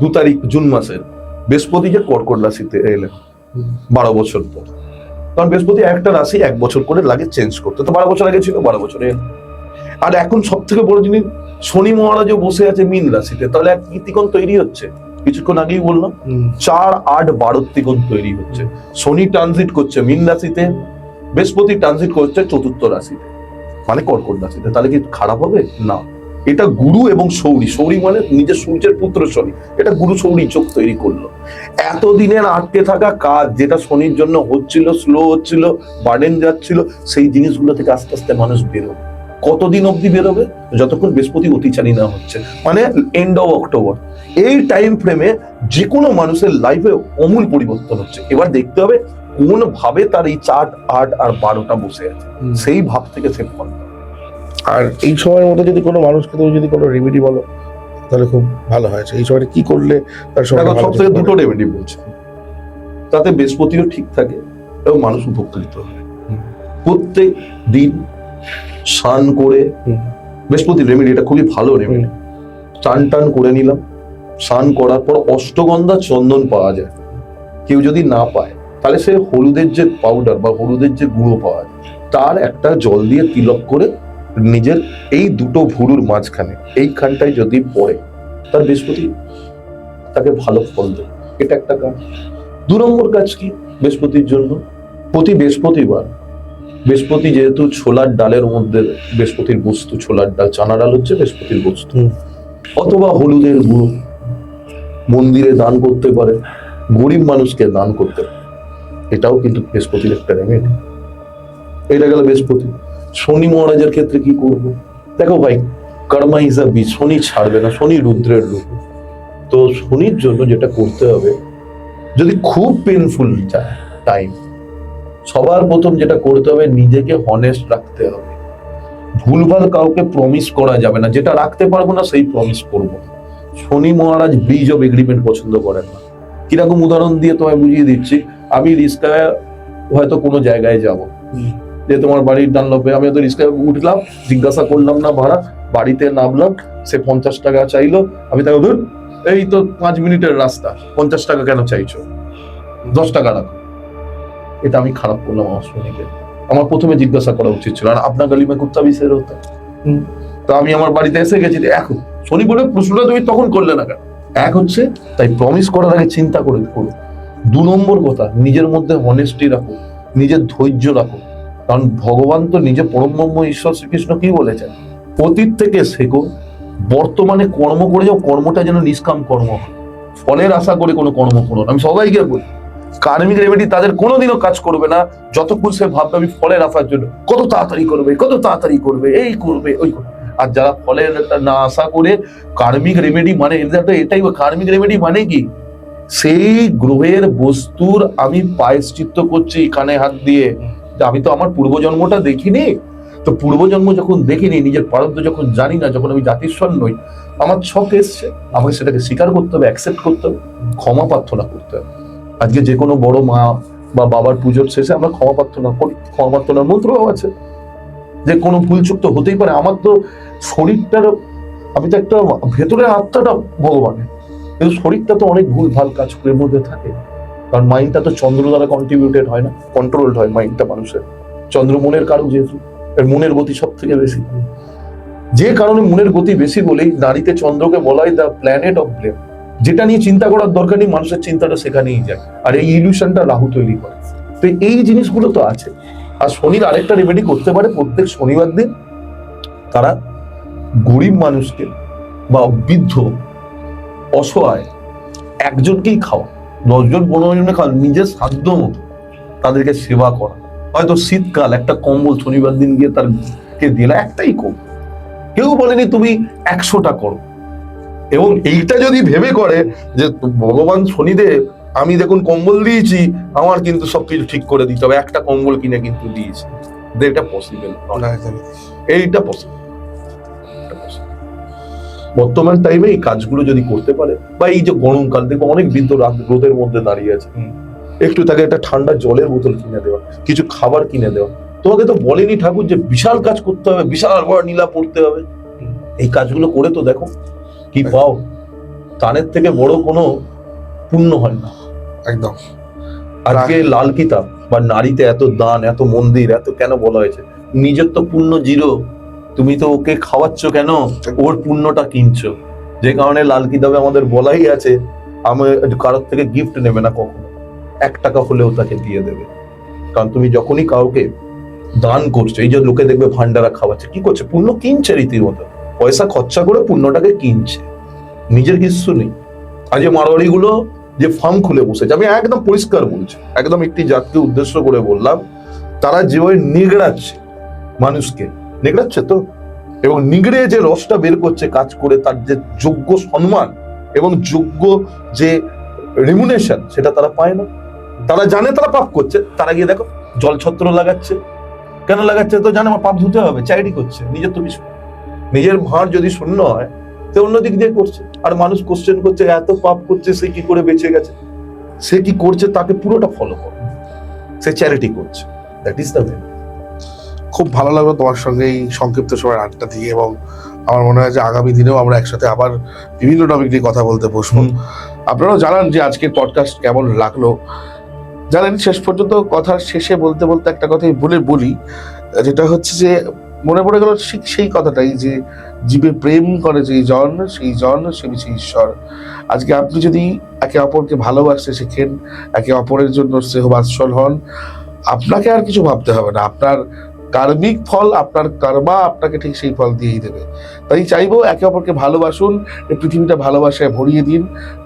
2 তারিখ জুন মাসের বৃহস্পতি যে কর্কট রাশিতে এলেন 12 বছর পর, কারণ বৃহস্পতি একটা রাশি 1 বছর করে লাগে চেঞ্জ করতে, তো 12 বছর আগে ছিল, 12 বছরে এলো। আর এখন সব থেকে বড় জিনিস, শনি মহারাজও বসে আছে মীন রাশিতে, তাহলে এক ত্রিকোণ তৈরি হচ্ছে। কিছুক্ষণ আগেই বললাম 4, 8, 12 ত্রিকোণ তৈরি হচ্ছে। শনি ট্রানজিট করছে মীন রাশিতে, বৃহস্পতি ট্রানজিট করছে 4র্থ রাশিতে, মানে কর্কট রাশিতে। তাহলে কি খারাপ হবে? না। এটা গুরু এবং সৌরী, সৌরী মানে নিজের সূর্যের পুত্র শনি, এটা গুরু সৌরী যোগ তৈরি করলো। এতদিনের আটকে থাকা কাজ, যেটা শনির জন্য হচ্ছিল, স্লো হচ্ছিল, বার্ডেন যাচ্ছিল, সেই জিনিসগুলো থেকে আস্তে আস্তে মানুষ বেরোবে। কতদিন অবধি বেরোবে? যতক্ষণ বৃহস্পতি অতিচারী না হচ্ছে, মানে এন্ড অফ অক্টোবর। এই টাইম ফ্রেমে যে কোনো মানুষের লাইফে অমূল পরিবর্তন হচ্ছে। এবার দেখতে হবে কোন ভাবে তার এই 4, 8 আর 12টা বসে আছে, সেই ভাব থেকে সে ফল। আর এই সময়ের মধ্যে যদি কোনো মানুষকে তুমি যদি কোনো রেমেডি বলো, তাহলে খুব ভালো হয়। এই সময়টা কি করলে তার সব থেকে 2টো রেমেডি বলছে, তাতে বৃহস্পতিও ঠিক থাকে এবং মানুষ উপকৃত হয়। প্রত্যেক দিন স্নান করে, বৃহস্পতি রেমেডি এটা খুবই ভালো রেমেডি, টান করে নিলাম, স্নান করার পর অষ্টগন্ধা চন্দন পাওয়া যায়, কেউ যদি না পায় তাহলে সে হলুদের যে পাউডার বা হলুদের যে গুঁড়ো পাওয়া যায়, তার একটা জল দিয়ে তিলক করে নিজের এই 2টো ভুরুর মাঝখানে এইখানটায় যদি পড়ে, তার বৃহস্পতি তাকে ভালো ফল দেয়। এটা একটা কাজ। 2 নম্বর কাজ কি বৃহস্পতির জন্য? প্রতি বৃহস্পতিবার, বৃহস্পতি যেহেতু ছোলার ডালের মধ্যে বৃহস্পতির বস্তু, ছোলার ডাল, চানা ডাল হচ্ছে বৃহস্পতির বস্তু, অথবা হলুদের গুঁড়ো মন্দিরে দান করতে পারে, গরিব মানুষকে দান করতে পারে, এটাও কিন্তু বৃহস্পতির একটা রেমেডি। এটা গেল বৃহস্পতি। শনি মহারাজের ক্ষেত্রে কি করব? দেখো ভাই, কর্মা ইজ আ বিচ, শনি ছাড়বে না, শনি রুদ্রের রূপ। তো শনির জন্য যেটা করতে হবে, যদি খুব পেনফুল যায় টাইম, সবার প্রথম যেটা করতে হবে, নিজেকে হনেস্ট রাখতে হবে। ভুলভাল কাউকে প্রমিস করা যাবে না, যেটা রাখতে পারবো না সেই প্রমিস করবো না। শনি মহারাজ ব্রিজ অফ এগ্রিমেন্ট পছন্দ করেন না। কিরকম উদাহরণ দিয়ে তোমায় বুঝিয়ে দিচ্ছি, আমি রিস্কায় হয়তো কোনো জায়গায় যাব, যে তোমার বাড়ির ডানলপে, আমি হয়তো রিস্কায় উঠলাম, জিজ্ঞাসা করলাম না ভাড়া, বাড়িতে নামলাম, সে 50 টাকা চাইলো, আমি তাকে ধর, এই তো 5 মিনিটের রাস্তা, 50 টাকা কেন চাইছো, 10 টাকা রাখো। এটা আমি খারাপ করলাম আমার শনিকে। আমার প্রথমে জিজ্ঞাসা করা উচিত ছিল, আর আপনার গালি মে কুত্তা भी शेर होता है। তো আমি আমার বাড়িতে এসে গেছি, এখন শনি বলে প্রশ্নটা তুমি তখন করলে না কেন? এক হচ্ছে, তাই প্রমিস করার আগে চিন্তা করে করো। 2 নম্বর কথা, নিজের মধ্যে অনেস্টি রাখো, নিজের ধৈর্য রাখো। কারণ ভগবান তো নিজে পরম ব্রহ্ম ঈশ্বর শ্রীকৃষ্ণ কি বলেছেন, অতীত থেকে শেখো, বর্তমানে কর্ম করে যাও, কর্মটা যেন নিষ্কাম কর্ম হয়, ফলের আশা করে কোনো কর্ম করো না। আমি সবাইকে বলি, কার্মিক রেমেডি তাদের কোনোদিনও কাজ করবে না যতক্ষণ সে ভাববে আমি ফলের আশার জন্য কত তাড়াতাড়ি করবে, এই করবে ওই করবে। আর যারা ফলের না আশা করে কার্মিক রেমেডি মানে এটাই, কার্মিক রেমেডি মানে কি, সেই গ্রহের বস্তুর আমি প্রায়শ্চিত্ত করছি কানে হাত দিয়ে, আমি তো আমার পূর্বজন্মটা দেখিনি, তো পূর্বজন্ম যখন দেখিনি, নিজের প্রারব্ধ যখন জানি না, যখন আমি জাতিস্বর নই, আমার ছক এসছে, আমাকে সেটাকে স্বীকার করতে হবে, অ্যাকসেপ্ট করতে হবে, ক্ষমা প্রার্থনা করতে হবে। আজকে যে কোনো বড় মা বা বাবার পুজোর শেষে আমরা ক্ষমা প্রার্থনা করি, ক্ষমা প্রার্থনার মন্ত্রও আছে, যে কোনো ভুলচুক তো হতেই পারে। আমার তো শরীরটার, আমি তো একটা ভেতরে আত্মাটা ভগবানের, কিন্তু শরীরটা তো অনেক ভুল ভাল কাজ এর মধ্যে থাকে। কারণ মাইন্ডটা তো চন্দ্র দ্বারা কন্ট্রিবিউটেড হয় না, কন্ট্রোলড হয় মাইন্ডটা মানুষের। চন্দ্র মনের কারণ, যেহেতু এর মনের গতি সব থেকে বেশি, যে কারণে মনের গতি বেশি বলেই নারীতে চন্দ্রকে বলা হয় দ্য প্ল্যানেট অফ ব্লেম। যেটা নিয়ে চিন্তা করার দরকার নেই, মানুষের চিন্তাটা সেখানেই যায়, আর এই ইলিউশনটা রাহু তৈরি করে। তো এই জিনিসগুলো তো আছে। আর শনির আরেকটা রেমেডি করতে পারে, প্রত্যেক শনিবার দিন তারা গরিব মানুষকে বা বৃদ্ধ অসহায় একজনকেই খাওয়া, 10 জন 15 জনে খাওয়া, নিজের সাধ্য মতো তাদেরকে সেবা করা। হয়তো শীতকাল একটা কম্বল শনিবার দিন গিয়ে তারকে দিলে, একটাই কম্বল, কেউ বলেনি তুমি 100টা করো। এবং এইটা যদি ভেবে করে যে ভগবান শনিদেব আমি দেখুন কম্বল দিয়েছি, আমার কিন্তু সবকিছু ঠিক করে দিতে হবে, একটা কম্বল কিনে কিন্তু দিয়েছি, এটা পসিবল, এইটা পসিবল। বর্তমান টাইমে এই কাজগুলো যদি করতে পারে, বা এই যে গরমকাল দেখবো অনেক বৃদ্ধ রোদের মধ্যে দাঁড়িয়ে আছে, একটু তাকে একটা ঠান্ডা জলের বোতল কিনে দেওয়া, কিছু খাবার কিনে দেওয়া। তোমাকে তো বলেনি ঠাকুর যে বিশাল কাজ করতে হবে, বিশাল বড় নীলা পড়তে হবে, এই কাজগুলো করে তো দেখো কি পাও। দানের থেকে বড় কোনো পুণ্য হয় না একদম। আজকে লাল কিতাব বা নারীতে এত দান, এত মন্দির, এত কেন বলা হয়েছে? নিজের তো পুণ্য 0, তুমি তো ওকে খাওয়াচ্ছ কেন, ওর পুণ্যটা কিনছো। যে কারণে লাল কিতাবে আমাদের বলাই আছে, আমি কারোর থেকে গিফট নেবে না কখনো, 1 টাকা হলেও তাকে দিয়ে দেবে। কারণ তুমি যখনই কাউকে দান করছো, এই যে লোকে দেখবে ভান্ডারা খাওয়াচ্ছে, কি করছে? পুণ্য কিনছে, রীতির মতো পয়সা খরচা করে পুণ্যটাকে কিনছে, নিজের কিছু নেই। আজ যে মারোয়ারি গুলো যে ফার্ম খুলে বসেছে, আমি একদম পরিষ্কার বলছি, একদম একটি জাতকে উদ্দেশ্য করে বললাম, তারা যেভাবে নিগড়াচ্ছে মানুষকে, নিগড়াচ্ছে তো, এবং নিগড়ে যে রসটা বের করছে কাজ করে, তার যে যোগ্য সম্মান এবং যোগ্য যে রেমুনেশন, সেটা তারা পায় না। তারা জানে তারা পাপ করছে, তারা গিয়ে দেখো জলছত্র লাগাচ্ছে। কেন লাগাচ্ছে? তো জানে আমার পাপ ধুতে হবে, চ্যারিটি করছে, নিজের তো কিছু, নিজের ভাঁড় যদি শূন্য হয় তো অন্য দিক দিয়ে করছে। আর মানুষ কোশ্চেন করছে, এত পাপ করছে সে কি করে বেঁচে গেছে? সে কি করছে তাকে পুরোটা ফলো করে, সে চ্যারিটি করছে। That is the way. খুব ভালো লাগলো তোমার সঙ্গে এই সংক্ষিপ্ত সময় আড্ডা দিয়ে, এবং আমার মনে হয় যে আগামী দিনেও আমরা একসাথে আবার বিভিন্ন টপিক নিয়ে কথা বলতে বসবো। আপনারাও জানান যে আজকের পডকাস্ট কেমন লাগলো। জানেন, শেষ পর্যন্ত কথার শেষে বলতে বলতে একটা কথাই বলি, যেটা হচ্ছে যে মনে পড়ে গেল ঠিক সেই কথাটাই, যে জীবে প্রেম করে যেই জন, সেই জন সে বিছে ঈশ্বর। আজকে আপনি যদি একে অপরকে ভালোবাসতে শেখেন, একে অপরের জন্য স্নেহবাৎসল হন, আপনাকে আর কিছু ভাবতে হবে না। আপনার কার্মিক ফল, আপনার কর্মা আপনাকে ঠিক সেই ফল দিয়েই দেবে। তাই চাইবো একে অপরকে ভালোবাসুন, এই পৃথিবীটা ভালোবাসায় ভরিয়ে দিন,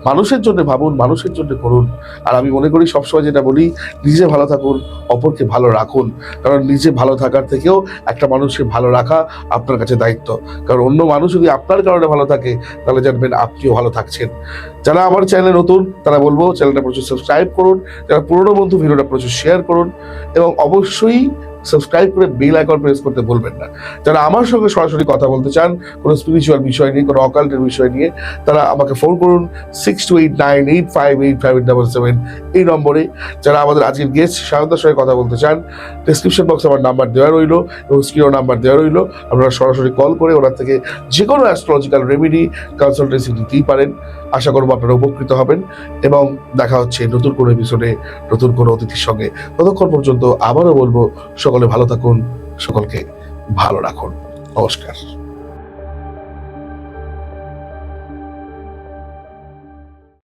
মানুষের জন্য ভাবুন, মানুষের জন্য করুন। আর আমি মনে করি সবসময় যেটা বলি, নিজে ভালো থাকুন, অপরকে ভালো রাখুন। কারণ নিজে ভালো থাকার থেকেও একটা মানুষকে ভালো রাখা আপনার কাছে দায়িত্ব। কারণ অন্য মানুষ যদি আপনার কারণে ভালো থাকে, তাহলে জানবেন আপনিও ভালো থাকছেন। যারা আমার চ্যানেলে নতুন, তারা বলবো চ্যানেলটা প্রচুর সাবস্ক্রাইব করুন, যারা পুরনো বন্ধু ভিডিওটা প্রচুর শেয়ার করুন, এবং অবশ্যই সাবস্ক্রাইব করে বেল আইকন প্রেস করতে ভুলবেন না। যারা আমার সঙ্গে সরাসরি কথা বলতে চান কোনো স্পিরিচুয়াল বিষয় নিয়ে, কোনো অকাল্টের বিষয় নিয়ে, তারা আমাকে ফোন করুন 6289858577 এই নম্বরে। যারা আমাদের আজকের গেস্ট সায়ন্তার সঙ্গে কথা বলতে চান, ডেসক্রিপশন বক্সে আমার নাম্বার দেওয়া রইলো এবং স্ক্রিনও নাম্বার দেওয়া রইলো। আপনারা সরাসরি কল করে ওনার থেকে যে কোনো অ্যাস্ট্রোলজিক্যাল রেমেডি কনসালটেন্সি নিতেই পারেন। আশা করবো আপনারা উপকৃত হবেন এবং দেখা হচ্ছে নতুন কোনো এপিসোডে নতুন কোনো অতিথির সঙ্গে। ততক্ষণ পর্যন্ত আবারও বলবো, সকলে ভালো থাকুন, সকলকে ভালো রাখুন। নমস্কার।